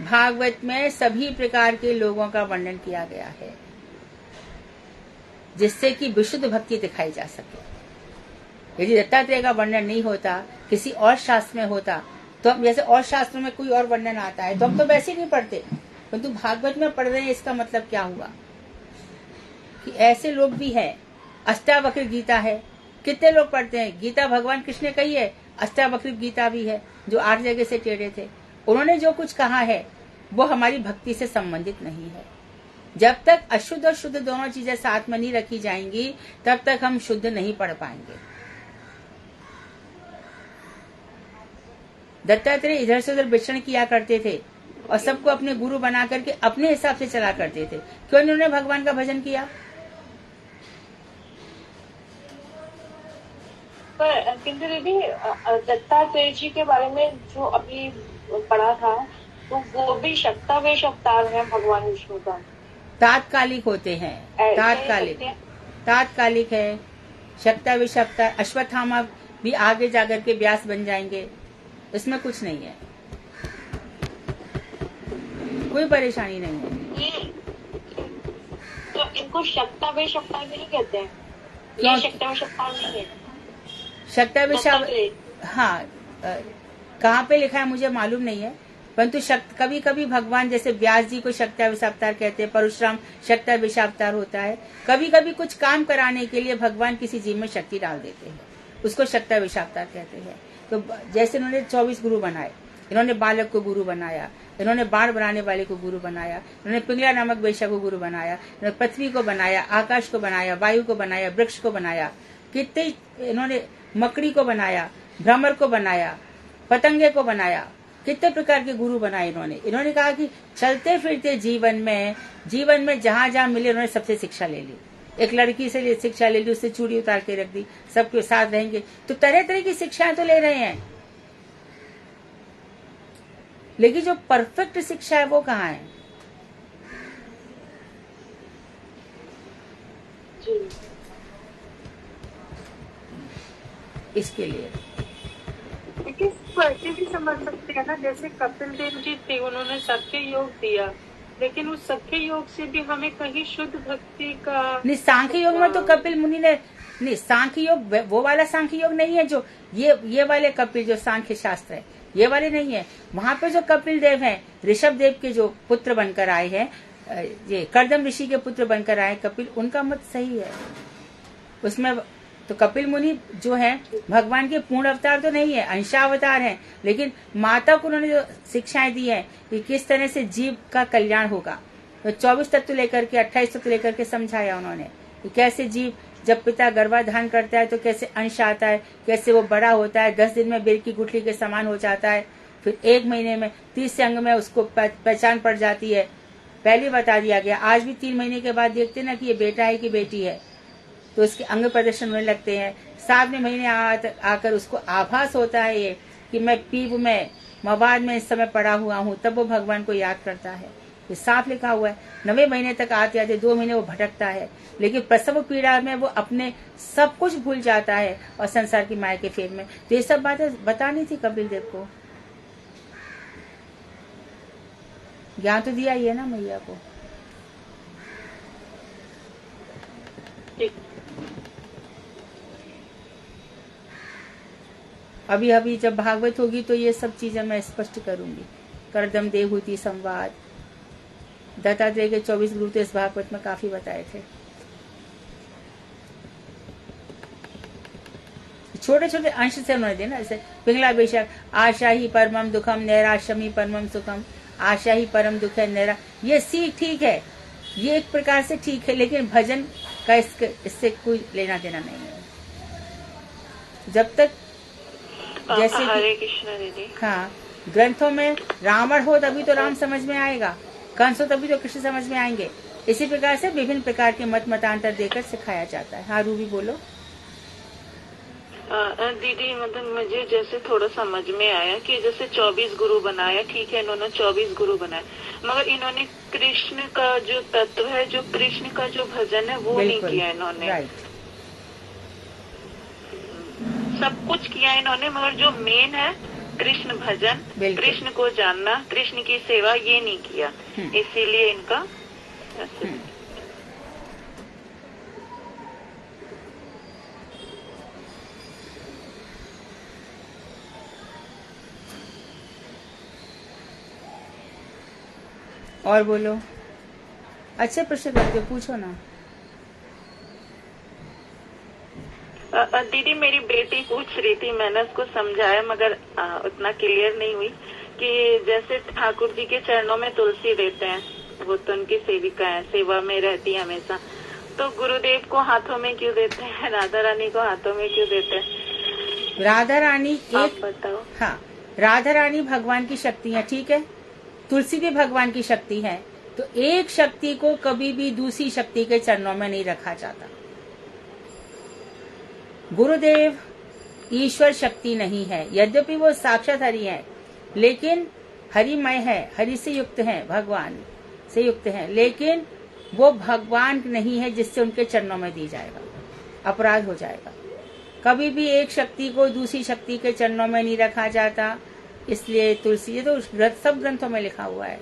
भागवत में सभी प्रकार के लोगों का वर्णन किया गया है, जिससे कि विशुद्ध भक्ति दिखाई जा सके। यदि दत्तात्रेय का वर्णन नहीं होता, किसी और शास्त्र में होता, तो हम जैसे और शास्त्रों में कोई और वर्णन आता है तो हम तो वैसे ही नहीं पढ़ते, परंतु भागवत में पढ़ रहे हैं, इसका मतलब क्या हुआ कि ऐसे लोग भी हैं। अष्टावक्र गीता है, कितने लोग पढ़ते हैं? गीता भगवान कृष्ण ने कही है, अष्टावक्र गीता भी है जो 8 जगह से टेढ़े थे। उन्होंने जो कुछ कहा है वो हमारी भक्ति से संबंधित नहीं है। जब तक अशुद्ध और शुद्ध दोनों चीजें साथ में नहीं रखी जाएंगी, तब तक हम शुद्ध नहीं पढ़ पाएंगे। दत्तात्रेय इधर से उधर विचरण किया करते थे और सबको अपने गुरु बना करके अपने हिसाब से चला करते थे। क्यों उन्होंने भगवान का भजन किया? पर किंतु दीदी दत्तात्रेय जी के बारे में जो अभी पढ़ा था, तो वो भी शक्तावेश अवतार है भगवान विष्णु का। तात्कालिक होते हैं, तात्कालिक है। शक्तावेश अवतार, अश्वत्थामा भी आगे जाकर के व्यास बन जाएंगे, इसमें कुछ नहीं है, कोई परेशानी नहीं है। तो इनको शक्तावेश अवतार भी नहीं कहते हैं? क्यों? ये शक्तावेश अवतार नहीं है। शक्तावेश, हाँ, कहाँ पे लिखा है मुझे मालूम नहीं है, परंतु कभी कभी भगवान जैसे व्यास जी को शक्तावेश अवतार कहते हैं, परशुराम शक्तावेश अवतार होता है। कभी कभी कुछ काम कराने के लिए भगवान किसी जीव में शक्ति डाल देते हैं, उसको शक्तावेश अवतार कहते हैं। तो जैसे इन्होंने 24 गुरु बनाए, इन्होंने बालक को गुरु बनाया, इन्होंने बाण बनाने वाले को गुरु बनाया, इन्होंने पिंगला नामक वेश्या को गुरु बनाया, इन्होंने पृथ्वी को बनाया, आकाश को बनाया, वायु को बनाया, वृक्ष को बनाया, कितने इन्होंने मकड़ी को बनाया, भ्रमर को बनाया, पतंगे को बनाया, कितने प्रकार के गुरु बनाए इन्होंने। इन्होंने कहा कि चलते फिरते जीवन में जहां जहां मिले उन्होंने सबसे शिक्षा ले ली। एक लड़की से शिक्षा ले ली, उससे चूड़ी उतार के रख दी, सबके साथ रहेंगे, तो तरह तरह की शिक्षाएं तो ले रहे हैं, लेकिन जो परफेक्ट शिक्षा है वो कहाँ है? इसके लिए ऐसे भी समझ सकते हैं ना, जैसे कपिल देव जी थे, उन्होंने सबके योग दिया, लेकिन उस सबके योग से भी हमें कहीं शुद्ध भक्ति का नहीं। सांख्य योग में तो कपिल मुनि ने नहीं, सांख्य योग वो वाला सांख्य योग नहीं है जो ये वाले कपिल जो सांख्य शास्त्र है, ये वाले नहीं है। वहां पे जो कपिल देव हैं, ऋषभ देव के जो पुत्र बनकर आए हैं, ये कर्दम ऋषि के पुत्र बनकर आए कपिल, उनका मत सही है उसमें। तो कपिल मुनि जो है भगवान के पूर्ण अवतार तो नहीं है, अंशावतार हैं, लेकिन माता को उन्होंने जो शिक्षाएं दी है कि किस तरह से जीव का कल्याण होगा, तो 24 तत्व लेकर के 28 तत्व लेकर के समझाया उन्होंने कि कैसे जीव जब पिता गर्भाधान करता है तो कैसे अंश आता है, कैसे वो बड़ा होता है, 10 दिन में बेर की गुठली के समान हो जाता है, फिर 1 महीने में 30 अंग में उसको पहचान पड़ जाती है। पहले बता दिया गया, आज भी 3 महीने के बाद देखते ना कि ये बेटा है कि बेटी है, तो उसके अंग प्रदर्शन होने लगते हैं। 7वें महीने आकर उसको आभास होता है ये कि मैं पीप में मवाद में इस समय पड़ा हुआ हूँ, तब वो भगवान को याद करता है। ये साफ लिखा हुआ है। 9वें महीने तक आते आते 2 महीने वो भटकता है, लेकिन प्रसव पीड़ा में वो अपने सब कुछ भूल जाता है और संसार की माया के फेर में। तो ये सब बातें बतानी थी कपिल देव को, ज्ञान तो दिया ही है ना मैया को। अभी अभी जब भागवत होगी तो ये सब चीजें मैं स्पष्ट करूंगी। कर्दम देवहूति संवाद, दत्तात्रेय के 24 गुरु तो इस भागवत में काफी बताए थे। छोटे छोटे अंश से उन्होंने दिया ना, जैसे पिंगला बेशक आशा ही परमम दुखम नैराश्यमी परमम सुखम, आशा ही परम दुख है नैरा, ये सीख ठीक है, ये एक प्रकार से ठीक है, लेकिन भजन का इससे कोई लेना देना नहीं है। जब तक जैसे हरे कृष्ण दीदी, हाँ, ग्रंथों में रावण हो तभी तो राम समझ में आएगा, कंस हो तभी तो कृष्ण समझ में आएंगे। इसी प्रकार से विभिन्न प्रकार के मत मतांतर देकर सिखाया जाता है। हाँ रूबी बोलो। दीदी मतलब मुझे जैसे थोड़ा समझ में आया कि जैसे 24 गुरु बनाया, ठीक है, इन्होंने 24 गुरु बनाए, मगर इन्होंने कृष्ण का जो तत्व है, जो कृष्ण का जो भजन है वो नहीं किया इन्होंने। सब कुछ किया इन्होंने, मगर जो मेन है कृष्ण भजन, बिल्कुल। कृष्ण को जानना, कृष्ण की सेवा, ये नहीं किया, इसीलिए इनका ऐसे। और बोलो, अच्छे प्रश्न करते हो, पूछो ना। दीदी मेरी बेटी पूछ रही थी, मैंने उसको समझाया मगर उतना क्लियर नहीं हुई कि जैसे ठाकुर जी के चरणों में तुलसी देते हैं, वो तो उनकी सेविका है, सेवा में रहती है हमेशा, तो गुरुदेव को हाथों में क्यों देते हैं, राधा रानी को हाथों में क्यों देते हैं? राधा रानी आप एक, बताओ। हाँ, राधा रानी भगवान की शक्ति है, ठीक है, तुलसी भी भगवान की शक्ति है, तो एक शक्ति को कभी भी दूसरी शक्ति के चरणों में नहीं रखा जाता। गुरुदेव ईश्वर शक्ति नहीं है, यद्यपि वो साक्षात हरि है, लेकिन हरिमय है, हरि से युक्त है, भगवान से युक्त है, लेकिन वो भगवान नहीं है जिससे उनके चरणों में दी जाएगा, अपराध हो जाएगा। कभी भी एक शक्ति को दूसरी शक्ति के चरणों में नहीं रखा जाता, इसलिए तुलसी, ये तो सब ग्रंथों में लिखा हुआ है।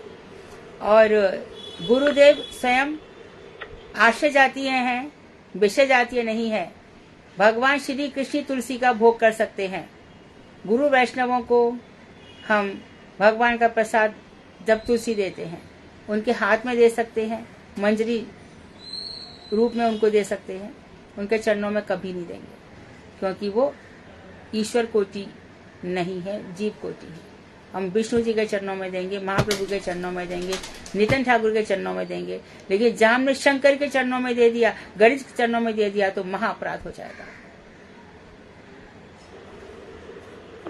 और गुरुदेव स्वयं आश्रय जातीय हैं, विषय जातीय नहीं है। भगवान श्री कृष्ण तुलसी का भोग कर सकते हैं। गुरु वैष्णवों को हम भगवान का प्रसाद जब तुलसी देते हैं, उनके हाथ में दे सकते हैं, मंजरी रूप में उनको दे सकते हैं, उनके चरणों में कभी नहीं देंगे, क्योंकि वो ईश्वर कोटि नहीं है, जीव कोटि है। हम विष्णु जी के चरणों में देंगे, महाप्रभु के चरणों में देंगे, नितिन ठाकुर के चरणों में देंगे, लेकिन जहां हमने शंकर के चरणों में दे दिया, गणेश के चरणों में दे दिया, तो महाअपराध हो जाएगा।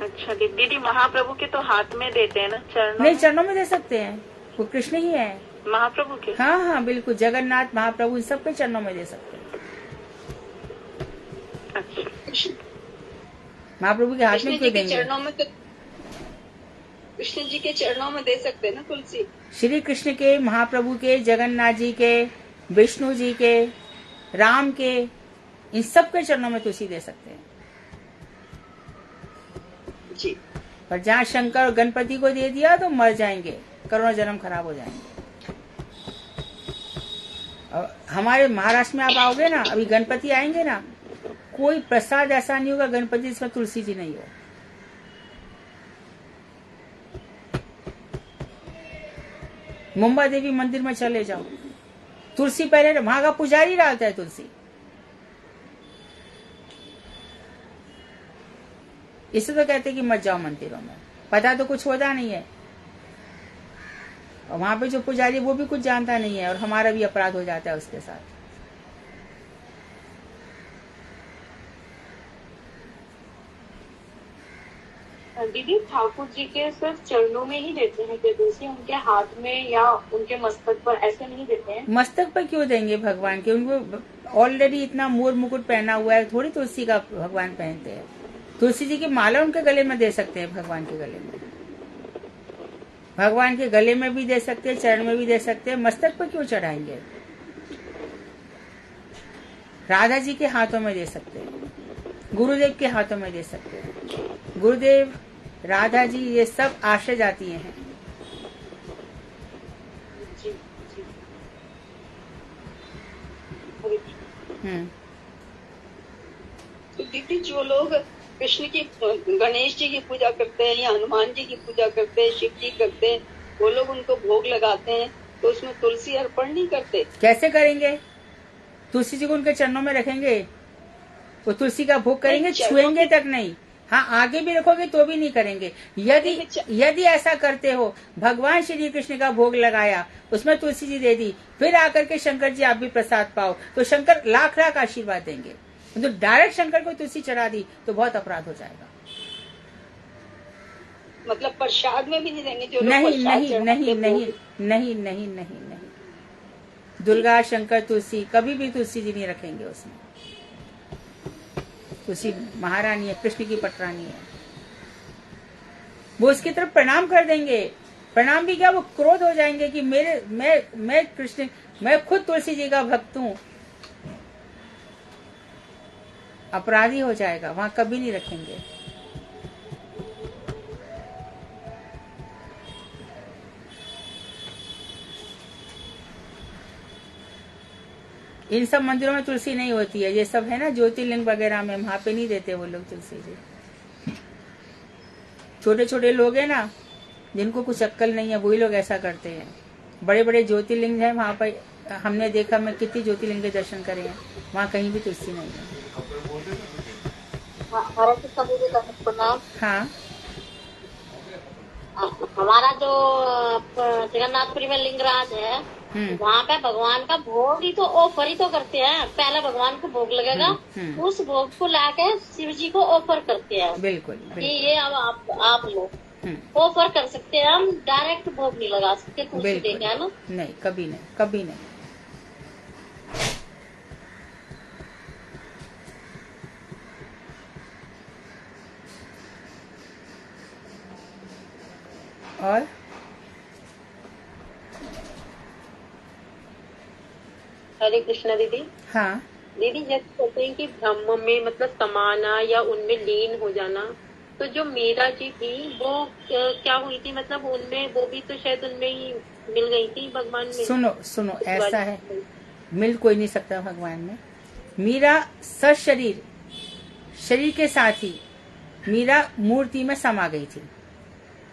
अच्छा दीदी, महाप्रभु के तो हाथ में देते हैं ना, चरणों नहीं, में? चरणों में दे सकते हैं, वो कृष्ण ही है। महाप्रभु के? हाँ हाँ बिल्कुल, जगन्नाथ महाप्रभु इन सबके चरणों में दे सकते हैं। अच्छा, महाप्रभु के हाथ कृष्ण में जी क्यों के देंगे? चरणों में तो कृष्ण जी के चरणों में दे सकते हैं ना तुलसी। श्री कृष्ण के, महाप्रभु के, जगन्नाथ जी के, विष्णु जी के, राम के, इन सब के चरणों में तुलसी दे सकते हैं। जी। पर जहाँ शंकर और गणपति को दे दिया तो मर जाएंगे, करोड़ों जन्म खराब हो जाएंगे। और हमारे महाराष्ट्र में आप आओगे ना, अभी गणपति आएंगे ना, कोई प्रसाद ऐसा नहीं होगा गणपति जिसमें तुलसी जी नहीं हो। मुंबा देवी मंदिर में चले जाओ, तुलसी पहले वहां का पुजारी डालता है तुलसी। इसे तो कहते कि मत जाओ मंदिरों में, पता तो कुछ होता नहीं है, और वहां पे जो पुजारी वो भी कुछ जानता नहीं है, और हमारा भी अपराध हो जाता है उसके साथ। दीदी ठाकुर जी के सिर्फ चरणों में ही देते हैं कि तुलसी, उनके हाथ में या उनके मस्तक पर ऐसे नहीं देते हैं? मस्तक पर क्यों देंगे भगवान के? उनको ऑलरेडी इतना मोर मुकुट पहना हुआ है, थोड़ी तुलसी का भगवान पहनते हैं। तुलसी जी की माला उनके गले में दे सकते हैं, भगवान के गले में, भगवान के गले में भी दे सकते हैं, चरण में भी दे सकते हैं, मस्तक पर क्यों चढ़ाएंगे? राधा जी के हाथों में दे सकते हैं, गुरुदेव के हाथों में दे सकते हैं। गुरुदेव, राधा जी, ये सब आश्रय जातीय हैं। जी जी। तो दीदी जो लोग कृष्ण की, गणेश जी की पूजा करते हैं या हनुमान जी की पूजा करते हैं, शिव जी करते हैं, वो लोग उनको भोग लगाते हैं, तो उसमें तुलसी अर्पण नहीं करते? कैसे करेंगे? तुलसी जी को उनके चरणों में रखेंगे, वो तुलसी का भोग करेंगे, छुएंगे तक नहीं। हाँ, आगे भी रखोगे तो भी नहीं करेंगे। यदि ऐसा करते हो, भगवान श्री कृष्ण का भोग लगाया, उसमें तुलसी जी दे दी, फिर आकर के शंकर जी आप भी प्रसाद पाओ, तो शंकर लाख लाख आशीर्वाद देंगे। तो डायरेक्ट शंकर को तुलसी चढ़ा दी तो बहुत अपराध हो जाएगा। मतलब प्रसाद में भी नहीं देंगे? जो लोग नहीं प्रसाद नहीं चढ़ाते नहीं हैं, नहीं नहीं नहीं नहीं नहीं, दुर्गा, शंकर, तुलसी, कभी भी तुलसी जी नहीं रखेंगे उसमें। तुलसी महारानी है, कृष्ण की पटरानी है, वो उसकी तरफ प्रणाम कर देंगे। प्रणाम भी क्या, वो क्रोध हो जाएंगे कि मैं कृष्ण, मैं खुद तुलसी जी का भक्त हूँ, अपराधी हो जाएगा, वहां कभी नहीं रखेंगे। इन सब मंदिरों में तुलसी नहीं होती है, ये सब है ना ज्योतिर्लिंग वगैरह में, वहां पे नहीं देते वो लोग तुलसी जी। छोटे छोटे लोग हैं ना, जिनको कुछ अक्कल नहीं है, वही लोग ऐसा करते हैं। बड़े बड़े ज्योतिर्लिंग हैं, वहां पर हमने देखा, मैं कितनी ज्योतिर्लिंग के दर्शन करे हैं, वहां कहीं भी तुलसी नहीं है। हाँ, हमारा जो जगन्नाथपुरी में लिंगराज है, वहाँ पे भगवान का भोग ही तो ऑफर ही तो करते हैं। पहले भगवान को भोग लगेगा, उस भोग को लाके शिव जी को ऑफर करते हैं। बिल्कुल, कि ये अब आप लोग ऑफर कर सकते हैं, हम डायरेक्ट भोग नहीं लगा सकते तुलसी देके, है ना? नहीं, कभी नहीं, कभी नहीं। और हरे कृष्णा दीदी। हाँ दीदी, जैसे कहते हैं कि ब्रह्म में मतलब समाना या उनमें लीन हो जाना, तो जो मीरा जी थी वो क्या हुई थी, मतलब उनमें वो भी तो शायद उनमें ही मिल गई थी भगवान में। सुनो, ऐसा है, मिल कोई नहीं सकता भगवान में। मीरा सशरीर, शरीर के साथ ही मीरा मूर्ति में समा गई थी,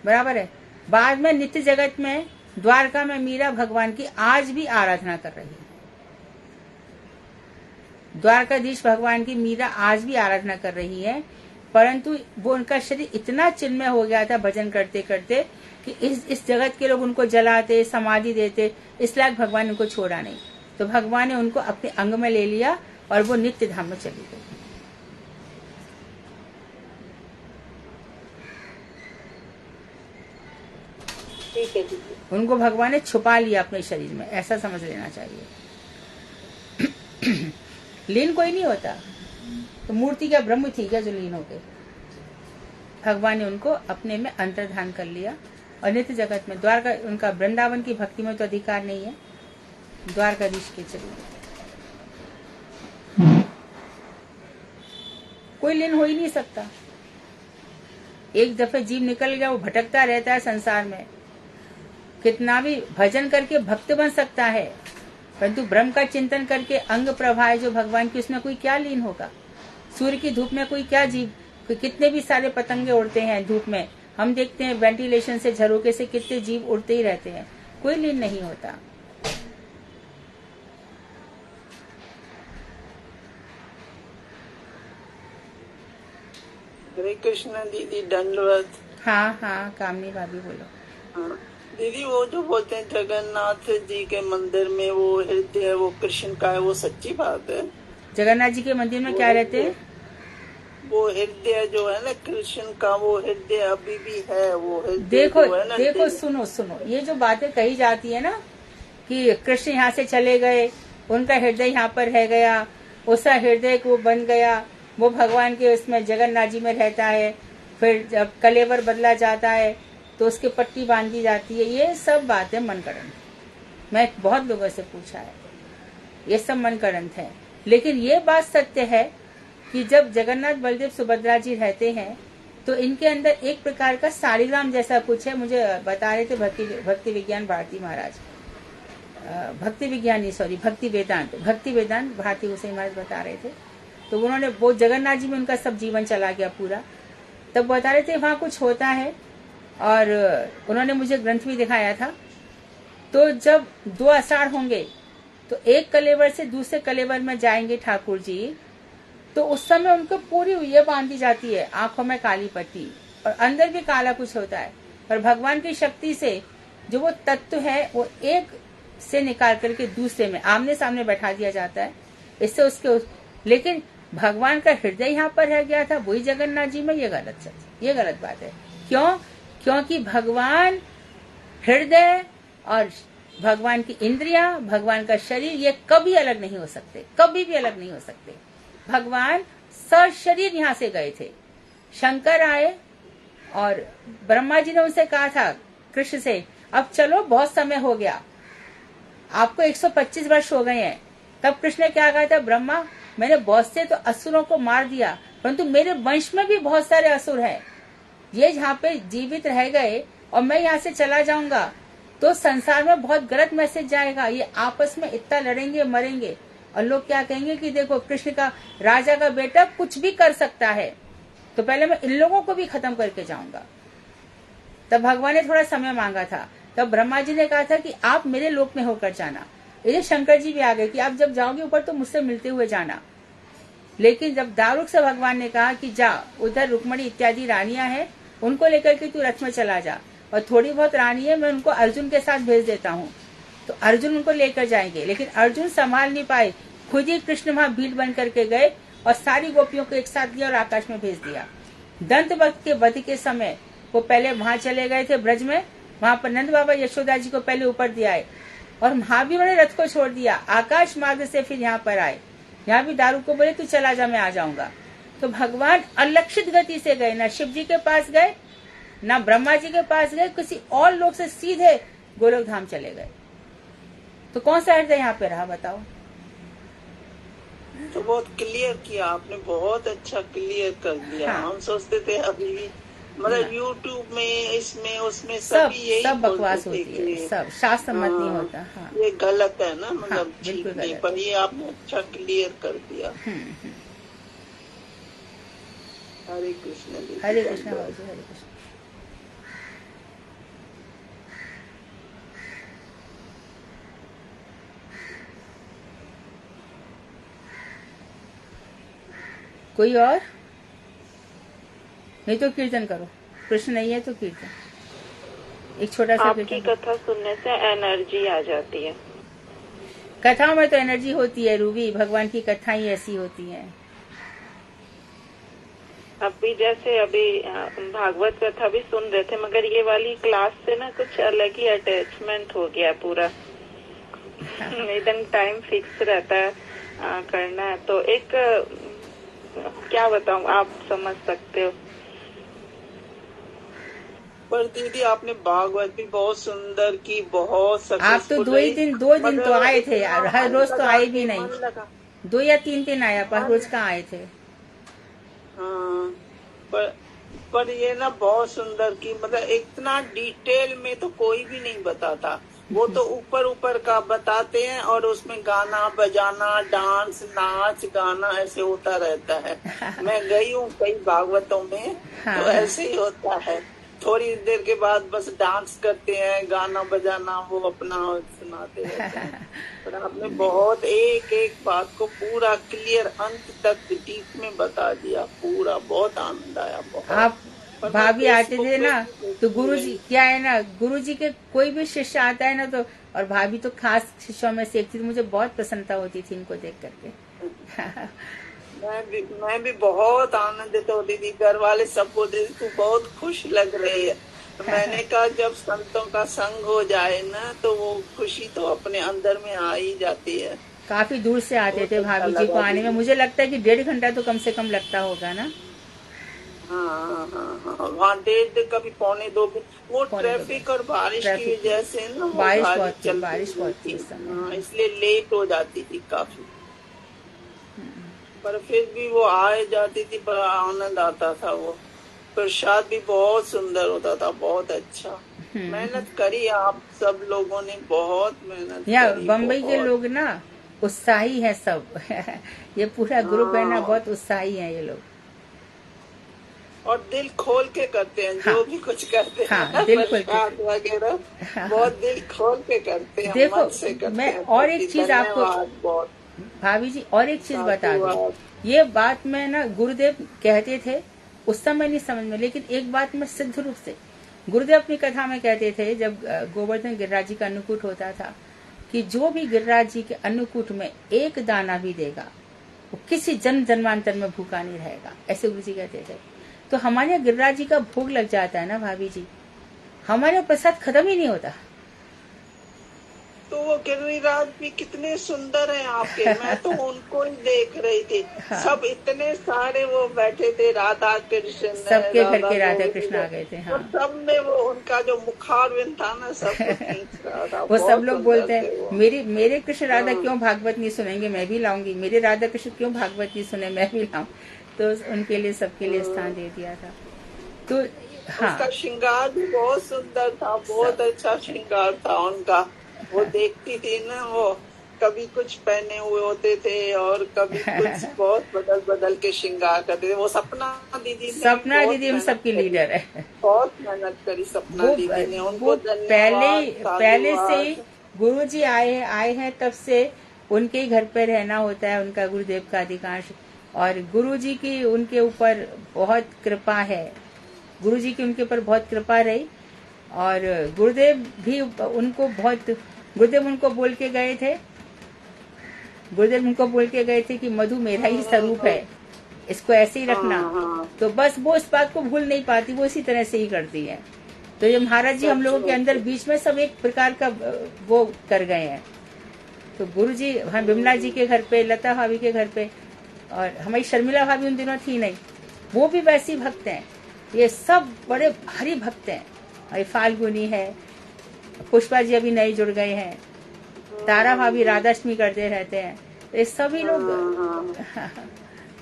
बराबर है। बाद में नित्य जगत में द्वारका में मीरा भगवान की आज भी आराधना कर रही है। द्वारकाधीश भगवान की मीरा आज भी आराधना कर रही है, परंतु वो उनका शरीर इतना चिन्मय हो गया था भजन करते करते कि इस जगत के लोग उनको जलाते, समाधि देते, इस लायक भगवान ने उनको छोड़ा नहीं। तो भगवान ने उनको अपने अंग में ले लिया और वो नित्य धाम में चली गई। ठीक है दीदी। उनको भगवान ने छुपा लिया अपने शरीर में, ऐसा समझ लेना चाहिए। लीन कोई नहीं होता, तो मूर्ति क्या ब्रह्म थी क्या जो लीन हो गए? भगवान ने उनको अपने में अंतर्धान कर लिया और नित्य जगत में द्वारका, उनका वृंदावन की भक्ति में तो अधिकार नहीं है, द्वारकाधीश के चरित्र कोई लीन हो ही नहीं सकता। एक दफे जीव निकल गया, वो भटकता रहता है संसार में, कितना भी भजन करके भक्त बन सकता है, परंतु ब्रह्म का चिंतन करके अंग प्रभा है जो भगवान की, उसमें कोई क्या लीन होगा? सूर्य की धूप में कोई क्या जीव, कितने भी सारे पतंगे उड़ते हैं धूप में, हम देखते हैं वेंटिलेशन से, झरोके से कितने जीव उड़ते ही रहते हैं, कोई लीन नहीं होता। हरे कृष्ण दीदी, दंडवत। हाँ, कामनी भाभी बोलो। हाँ दीदी, वो जो बोलते हैं जगन्नाथ जी के मंदिर में वो हृदय वो कृष्ण का है, वो सच्ची बात है? जगन्नाथ जी के मंदिर में क्या रहते हैं? वो हृदय जो है ना कृष्ण का, वो हृदय अभी भी है, वो हृदय देखो सुनो, ये जो बातें कही जाती है ना कि कृष्ण यहाँ से चले गए, उनका हृदय यहाँ पर रह गया, उसका हृदय को बन गया, वो भगवान के उसमें जगन्नाथ जी में रहता है, फिर जब कलेवर बदला जाता है तो उसकी पट्टी बांधी जाती है, ये सब बातें मनगढ़ंत। मैं बहुत लोगों से पूछा है, ये सब मनगढ़ंत है। लेकिन ये बात सत्य है कि जब जगन्नाथ बलदेव सुभद्रा जी रहते हैं तो इनके अंदर एक प्रकार का सालिग्राम जैसा कुछ है, मुझे बता रहे थे भक्ति विज्ञान भारती महाराज, भक्ति वेदांत भारती हुसैन महाराज बता रहे थे। तो उन्होंने वो जगन्नाथ जी में उनका सब जीवन चला गया पूरा, तब बता रहे थे वहां कुछ होता है, और उन्होंने मुझे ग्रंथ भी दिखाया था। तो जब 2 आषाढ़ होंगे तो एक कलेवर से दूसरे कलेवर में जाएंगे ठाकुर जी, तो उस समय उनको पूरी ये बांधी जाती है, आंखों में काली पट्टी और अंदर भी काला कुछ होता है, पर भगवान की शक्ति से जो वो तत्व है वो एक से निकाल करके दूसरे में आमने सामने बैठा दिया जाता है, इससे उसके लेकिन भगवान का हृदय यहाँ पर रह गया था, वही जगन्नाथ जी में, ये गलत बात है। क्यों? क्योंकि भगवान हृदय और भगवान की इंद्रियां, भगवान का शरीर, ये कभी अलग नहीं हो सकते, कभी भी अलग नहीं हो सकते। भगवान सशरीर यहाँ से गए थे, शंकर आए और ब्रह्मा जी ने उनसे कहा था कृष्ण से, अब चलो बहुत समय हो गया, आपको 125 वर्ष हो गए हैं। तब कृष्ण ने क्या कहा था, ब्रह्मा मैंने बहुत से तो असुरों को मार दिया, परंतु मेरे वंश में भी बहुत सारे असुर हैं। ये जहाँ पे जीवित रह गए और मैं यहाँ से चला जाऊंगा तो संसार में बहुत गलत मैसेज जाएगा। ये आपस में इतना लड़ेंगे, मरेंगे, और लोग क्या कहेंगे कि देखो कृष्ण का, राजा का बेटा कुछ भी कर सकता है, तो पहले मैं इन लोगों को भी खत्म करके जाऊंगा। तब भगवान ने थोड़ा समय मांगा था। तब ब्रह्मा जी ने कहा था कि आप मेरे लोक में होकर जाना। ये शंकर जी भी आ गए कि आप जब जाओगे ऊपर तो मुझसे मिलते हुए जाना। लेकिन जब दारुक से भगवान ने कहा कि जा, उधर रुक्मणी इत्यादि रानियां हैं, उनको लेकर के तू रथ में चला जा, और थोड़ी बहुत रानी है मैं उनको अर्जुन के साथ भेज देता हूँ, तो अर्जुन उनको लेकर जाएंगे। लेकिन अर्जुन संभाल नहीं पाए, खुद ही कृष्ण वहां भीड़ बन करके गए और सारी गोपियों को एक साथ लिया और आकाश में भेज दिया। दंत भक्त के वध के समय वो पहले वहां चले गए थे ब्रज में, वहां पर नंद बाबा यशोदा जी को पहले ऊपर दिया है, और वहां भी उन्होंने रथ को छोड़ दिया, आकाश मार्ग से फिर यहाँ पर आए। यहाँ भी दारू को बोले तू चला जा, मैं आ जाऊंगा। तो भगवान अलक्षित गति से गए, ना शिव जी के पास गए, ना ब्रह्मा जी के पास गए, किसी और लोग से सीधे गोलोक धाम चले गए। तो कौन सा हृदय यहाँ पे रहा बताओ? तो बहुत क्लियर किया आपने, बहुत अच्छा क्लियर कर दिया। हाँ। हम सोचते थे अभी भी मतलब यूट्यूब में, इसमें उसमें सब यही सब बकवास बोलते थे होती है, कि सब शास्त्र मत नहीं हाँ, होता। हाँ, ये गलत है ना, मतलब हाँ, ठीक बिल्कुल नहीं, गलत पर ये आपने अच्छा क्लियर कर दिया। हरे कृष्ण दीदी, हरे कृष्ण धन्यवाद। बाबू, हरे कृष्ण। कोई और? नहीं तो कीर्तन करो, कृष्ण नहीं है तो कीर्तन, एक छोटा सा आपकी कीर्तन। कथा सुनने से एनर्जी आ जाती है। कथाओं में तो एनर्जी होती है रूबी, भगवान की कथाएं ऐसी होती हैं। अभी जैसे भागवत कथा भी सुन रहे थे, मगर ये वाली क्लास से ना कुछ अलग ही अटैचमेंट हो गया पूरा। एकदम टाइम फिक्स रहता है करना है, तो एक क्या बताऊं, आप समझ सकते हो। पर दीदी आपने भागवत भी बहुत सुंदर की, बहुत आप तो दो दिन तो आए थे यार, हर रोज तो आए भी नहीं, 2 या 3 दिन आया, पर रोज कहाँ आए थे। हाँ, पर ये ना बहुत सुंदर की, मतलब इतना डिटेल में तो कोई भी नहीं बताता। वो तो ऊपर ऊपर का बताते हैं, और उसमें गाना बजाना, डांस, नाच गाना ऐसे होता रहता है। मैं गई हूँ कई भागवतों में, तो ऐसे ही होता है। थोड़ी देर के बाद बस डांस करते हैं, गाना बजाना वो अपना सुनाते रहते हैं। पर आपने बहुत एक एक बात को पूरा क्लियर अंत तक डीप में बता दिया पूरा, बहुत आनंद आया। बहुत आप भाभी आते थे ना, तो गुरुजी क्या है ना, गुरुजी के कोई भी शिष्य आता है ना, तो और भाभी तो खास शिष्यों में से एक थी, मुझे बहुत प्रसन्नता होती थी इनको देख करके। मैं भी बहुत आनंदित होती थी। घर वाले सब बोलते थे तू बहुत खुश लग रही है। मैंने कहा जब संतों का संग हो जाए ना, तो वो खुशी तो अपने अंदर में आ ही जाती है। काफी दूर से आते थे भाभी जी को आने में, मुझे लगता है कि 1.5 घंटा तो कम से कम लगता होगा ना। हाँ, वहाँ 1.5 कभी 1.25 भी। वो ट्रैफिक और बारिश की वजह से ना, बारिश बहुत थी, इसलिए लेट हो जाती थी काफी। पर फिर भी वो आए जाती थी, बड़ा आनंद आता था। वो प्रसाद भी बहुत सुंदर होता था, बहुत अच्छा। मेहनत करी आप सब लोगों ने, बहुत मेहनत करी। बम्बई के लोग ना उत्साही है सब। ये पूरा ग्रुप है ना, बहुत उत्साही है ये लोग, और दिल खोल के करते हैं। जो भी कुछ करते हैं, दिल खोल के वगैरह, बहुत दिल खोल के करते हैं। देखो मन से करते मैं हैं। और एक चीज आपको बहुत भाभी जी, और एक चीज बता दूं, ये बात मैं ना गुरुदेव कहते थे उस समय नहीं समझ में, लेकिन एक बात मैं सिद्ध रूप से गुरुदेव अपनी कथा में कहते थे, जब गोवर्धन गिरिराज जी का अन्नकूट होता था, कि जो भी गिरिराज जी के अन्नकूट में एक दाना भी देगा वो किसी जन्म जन्मांतर में भूखा नहीं रहेगा, ऐसे गुरु जी कहते थे। तो हमारे यहाँ गिरिराज जी का भोग लग जाता है ना भाभी जी, हमारे प्रसाद खत्म ही नहीं होता। तो वो गिरिराज भी कितने सुंदर हैं आपके, मैं तो उनको ही देख रही थी। हाँ। सब इतने सारे वो बैठे थे, राधा कृष्ण, सबके घर के राधा गोविंद, कृष्ण आ गए थे। हाँ, और सब में वो उनका जो मुखारविंद था ना, सब खींच रहा था। वो सब बहुत लोग सुंदर बोलते थे हैं वो। मेरे कृष्ण राधा क्यों भागवत नहीं सुनेंगे, मैं भी लाऊंगी। मेरे राधा कृष्ण क्यों भागवत नहीं सुने, मैं भी लाऊं। तो उनके लिए सबके लिए स्थान दे दिया था। तो हाँ, उसका श्रृंगार भी बहुत सुंदर था, बहुत अच्छा श्रृंगार था उनका। वो देखती थी ना, वो कभी कुछ पहने हुए होते थे और कभी कुछ, बहुत बदल बदल के श्रृंगार करते थे। वो सपना दीदी ने, सपना बहुत दीदी हम मेहनत सबकी करी, लीडर है। बहुत मेहनत करी सपना वो दीदी ने। वो उनको धन्यवाद, पहले से ही साधुवाद। गुरुजी आए हैं तब से उनके ही घर पे रहना होता है, उनका गुरुदेव का अधिकांश। और गुरुजी की उनके ऊपर बहुत कृपा है, गुरुजी की उनके ऊपर बहुत कृपा रही। और गुरुदेव भी उनको बहुत, गुरुदेव उनको बोल के गए थे कि मधु मेरा ही स्वरूप है, इसको ऐसे ही रखना। तो बस वो इस बात को भूल नहीं पाती, वो इसी तरह से ही करती है। तो ये महाराज जी हम लोगों के अंदर बीच में सब एक प्रकार का वो कर गए हैं। तो गुरुजी, हाँ, विमला जी के घर पे, लता भाभी के घर पे, और हमारी शर्मिला भाभी उन दिनों थी नहीं, वो भी वैसी भक्त हैं। ये सब बड़े भारी भक्त हैं। और फाल्गुनी है, पुष्पा जी अभी नए जुड़ गए हैं, तारा भाभी राधाष्टमी करते रहते हैं। तो ये सभी लोग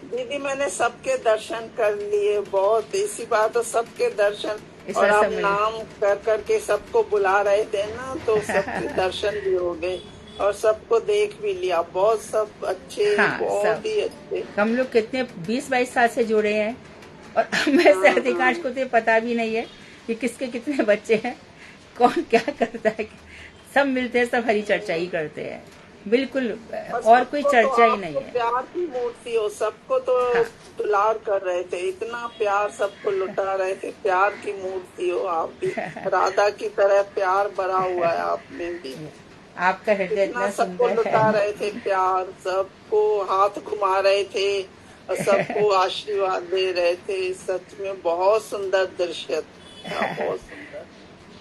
दीदी मैंने सबके दर्शन कर लिए, बहुत इसी बात, तो सबके दर्शन। इस और बार आप सब मिले। नाम कर करके सबको बुला रहे थे ना, तो सबके दर्शन भी हो गए और सबको देख भी लिया। बहुत सब अच्छे, हाँ, बहुत ही अच्छे। हम लोग कितने 20-22 साल से जुड़े हैं, और हमें से अधिकांश को तो पता भी नहीं है कि किसके कितने बच्चे हैं, कौन क्या करता है। सब मिलते हैं, सब हरी चर्चा ही करते हैं, बिल्कुल, और कोई चर्चा ही नहीं है। प्यार की मूर्ति हो, सबको तो दुलार कर रहे थे, इतना प्यार सबको लुटा रहे थे। प्यार की मूर्ति हो आप भी, राधा की तरह प्यार भरा हुआ है आप में भी। आपका हृदय इतना सबको सुंदर लुटा है। रहे थे प्यार, सबको हाथ घुमा रहे थे और सबको आशीर्वाद दे रहे थे। सच में बहुत सुंदर दृश्य था, बहुत सुंदर।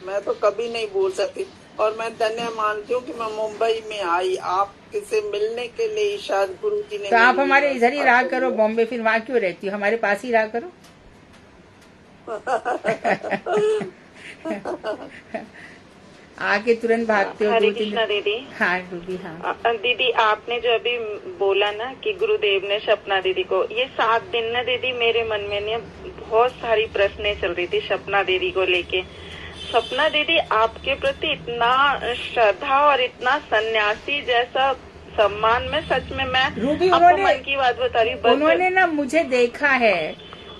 मैं तो कभी नहीं भूल सकती। और मैं धन्य मानती हूँ कि मैं मुंबई में आई आपसे मिलने के लिए, शायद गुरु जी ने। तो आप हमारे इधर ही रहा करो बॉम्बे, फिर वहाँ क्यों रहती हो, हमारे पास ही रहा करो। आके तुरंत भागते हो। हरे कृष्णा दीदी। हाँ रूबी, हाँ दीदी आपने जो अभी बोला ना कि गुरुदेव ने सपना दीदी को, ये 7 दिन ना दीदी मेरे मन में ने बहुत सारी प्रश्नें चल रही थी सपना दीदी को लेके। सपना दीदी आपके प्रति इतना श्रद्धा और इतना सन्यासी जैसा सम्मान में, सच में मैं रूबी, आपको मन की बात बता रही हूँ। उन्होंने ना मुझे देखा है,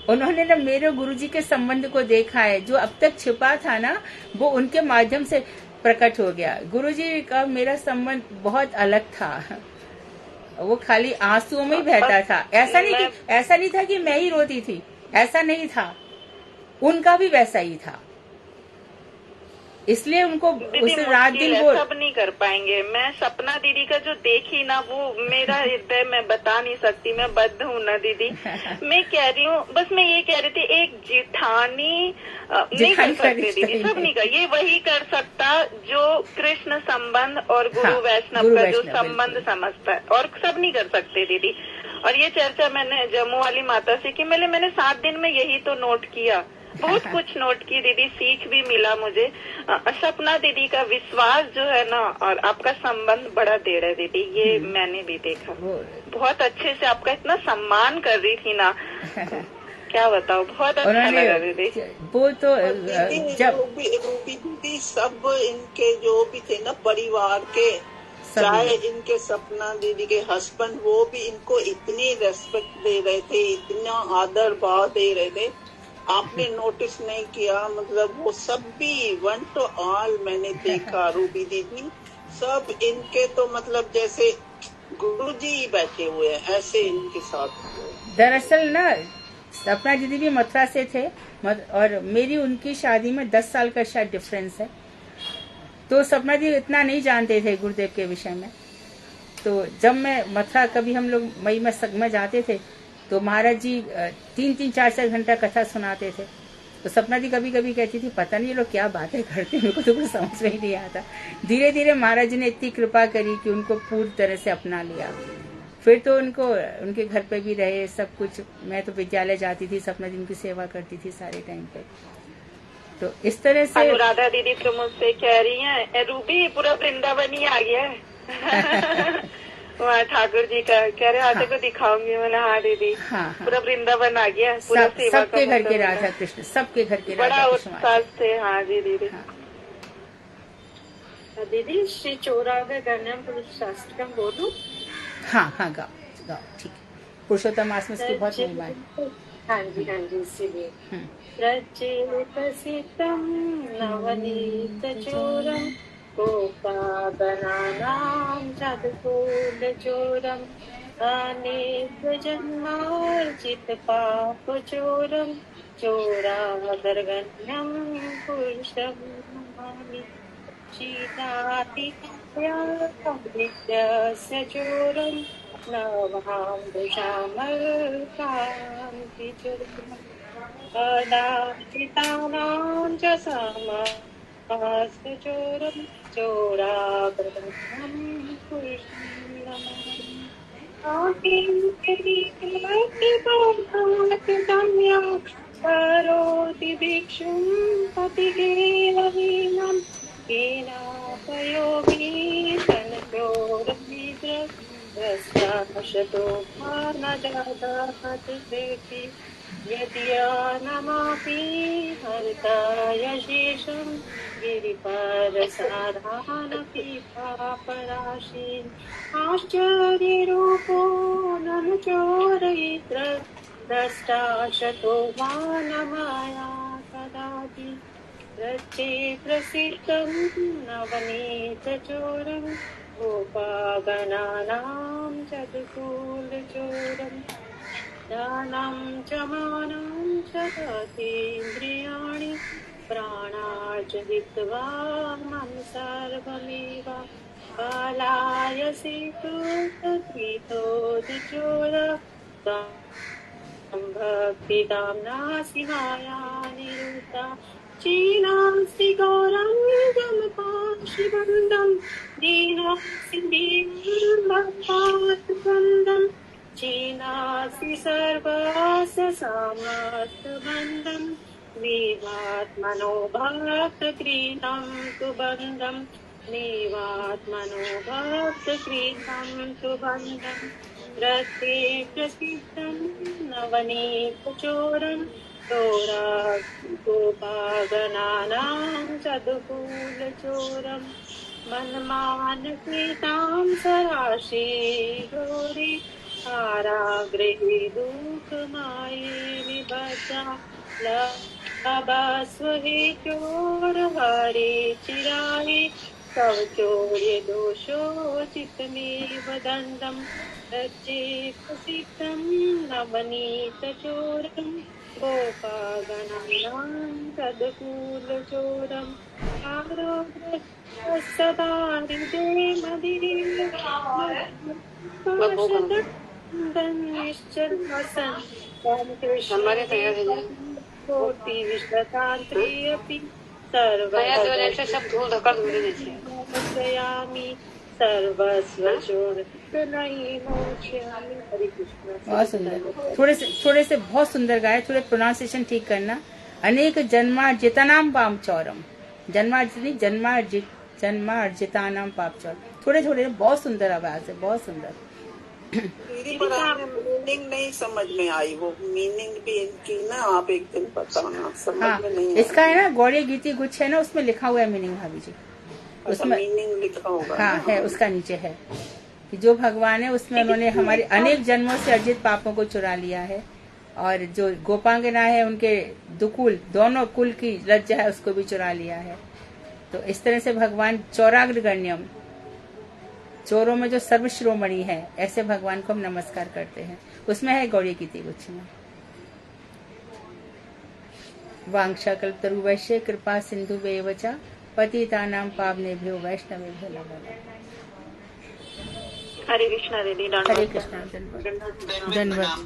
उन्होंने ना मेरे गुरुजी के संबंध को देखा है। जो अब तक छिपा था ना, वो उनके माध्यम से प्रकट हो गया। गुरुजी का मेरा संबंध बहुत अलग था, वो खाली आंसुओं में ही बहता था। ऐसा नहीं था कि मैं ही रोती थी, ऐसा नहीं था, उनका भी वैसा ही था। इसलिए उनको उस रात दिन वो सब नहीं कर पाएंगे। मैं सपना दीदी का जो देखी ना, वो मेरा हृदय मैं बता नहीं सकती, मैं बद्ध हूँ ना दीदी। मैं कह रही हूँ, बस मैं ये कह रही थी, एक जिठानी नहीं कर सकते दीदी, सब नहीं कर, ये वही कर सकता जो कृष्ण संबंध और गुरु वैष्णव का जो संबंध समझता है, और सब नहीं कर सकते दीदी। और ये चर्चा मैंने जम्मू वाली माता से की, मैंने 7 दिन में यही तो नोट किया, बहुत कुछ नोट की दीदी, सीख भी मिला मुझे। सपना दीदी का विश्वास जो है ना, और आपका संबंध बड़ा देर है दीदी, ये मैंने भी देखा। बहुत अच्छे से आपका इतना सम्मान कर रही थी ना, क्या बताओ, बहुत अच्छा लगा दीदी। वो तो जब रूबी दीदी सब इनके जो भी थे ना परिवार के, चाहे इनके सपना दीदी के हस्बैंड, वो भी इनको इतनी रेस्पेक्ट दे रहे थे, इतना आदर भाव दे रहे थे। आपने नोटिस नहीं किया, मतलब वो सब भी 1 to all मैंने देखा। रूबी दीदी सब इनके तो मतलब जैसे गुरुजी ही बैठे हुए हैं, ऐसे इनके साथ। दरअसल ना सपना दीदी भी मथुरा से थे, और मेरी उनकी शादी में 10 साल का शायद डिफरेंस है। तो सपना दीदी इतना नहीं जानते थे गुरुदेव के विषय में। तो जब मैं मथुरा, कभी हम लोग मई में जाते थे, तो महाराज जी 3-4 घंटा कथा सुनाते थे। तो सपना दी कभी कभी कहती थी पता नहीं ये लोग क्या बातें करते हैं, मेरे को तो कुछ समझ में ही नहीं आता। धीरे धीरे महाराज जी ने इतनी कृपा करी कि उनको पूरी तरह से अपना लिया। फिर तो उनको उनके घर पे भी रहे सब कुछ। मैं तो विद्यालय जाती थी, सपना दी उनकी सेवा करती थी सारे टाइम पे। तो इस तरह से अनुराधा दीदी तो मुझसे कह रही हैं रूबी पूरा वृंदावन ही आ गया है। वहाँ ठाकुर जी का कह रहे आते को दिखाऊंगी। मैंने हाँ दीदी, हाँ। पूरा वृंदावन आ गया, पूरा सेवा सबके घर के राधा कृष्ण, सबके घर के बड़ा उत्साह से। हाँ जी दीदी। दीदी श्री चौराग गण्यम पुरुष शास्त्र का बोलूं? हाँ गाओ गाओ, ठीक है। पुरुषोत्तम मास में इसकी बहुत महिमा है। हाँ जी इसीलिए। प्रचेतसितं नवनीत चोरम गोपागणानां चतुर्फूलचोरम् अनेकजन्मार्जित पापचोरं चोरादर्गण्यं पुरुषं नमामि। शीलातिकाव्यस्य चोरं नवां दशामर्कान्तिचोरम् अदाचितानां च समास्तचोरं चोरागृहं पुरुषं नमामि। करोति भिक्षुं पतिगेहहीनं हीनापयोगी तनचोरमिद्रस्ताशतो भानदादाहति यद्यानमापि हर्ताय शेषं गिरिपरसाधानपि पापराशीन् आश्चर्यरूपो ननु चोरयित्र द्रष्टाशतो मानमाया कदापि रचे प्रसिद्धं नवनीतचोरं गोपागणानां चतुर्फूलचोरम् दानं च मानं च गतीन्द्रियाणि प्राणार्जयित्वा मम सर्वमेव कालाय सेतुर्तत्वितोऽधिचोर भक्तिदाम्ना शिवाया निरुता चीनास्ति गौरङ्गमपाशिबन्धं दीनास्ति दीनबन्धं चीनास्ति सर्वस्य सामर्थबन्धं नीवात्मनो भक्तक्रीतं तु बन्धं नीवात्मनो भक्तक्रीतं तु बन्धं रते प्रसिद्धं नवनीतचोरं गोपागणानां चतुर्फूलचोरं मनमानकृतां सराशि गौरी कारागृहे दुःखमाये निबद्धा लभस्वहि चोरहरे चिराये तव चौर्य दोषोचितमेव दण्डं रचेत्प्रसिद्धं नवनीतचोरं गोपागणानां तदकूलचोरम् आरोग्य सदा हृदये मदिरे निश्चल वसन हमारे कोटि विश्वतांत्री अपि सर्वयामि सर्वस्व नहीं मोक्ष्यामि। हरे कृष्ण। बहुत सुंदर, थोड़े से बहुत सुंदर गाए। थोड़े प्रोनाउंसिएशन ठीक करना। अनेक जन्मार्जितानां पाप चौरम, जन्मार्जितानां पाप चौरम। थोड़े बहुत सुंदर आवाज है, बहुत सुंदर। मीनिंग नहीं समझ में आई, वो मीनिंग भी इनकी ना आप एक दिन बताना। समझ में नहीं इसका है ना गौड़ी गीति गुच्छ है ना, उसमें लिखा हुआ है मीनिंग भाभी जी। उसमें मीनिंग लिखा होगा। हाँ है, उसका नीचे है कि जो भगवान है उसमें उन्होंने हमारे अनेक जन्मों से अर्जित पापों को चुरा लिया है, और जो गोपांगना है उनके दुकुल दोनों कुल की लज्जा है उसको भी चुरा लिया है। तो इस तरह से भगवान चौराग्रगण्यम, चोरों में जो सर्वश्रोमणि है, ऐसे भगवान को हम नमस्कार करते हैं। उसमें है गौड़ी गीति गुच्छ में। वांछाकल्पतरुभ्यश्च कृपा सिन्धुभ्येव च पतितानां पावनेभ्यो वैष्णवेभ्यो नमो नमः। हरे कृष्णा दीदी। हरे कृष्णा। धन्यवाद।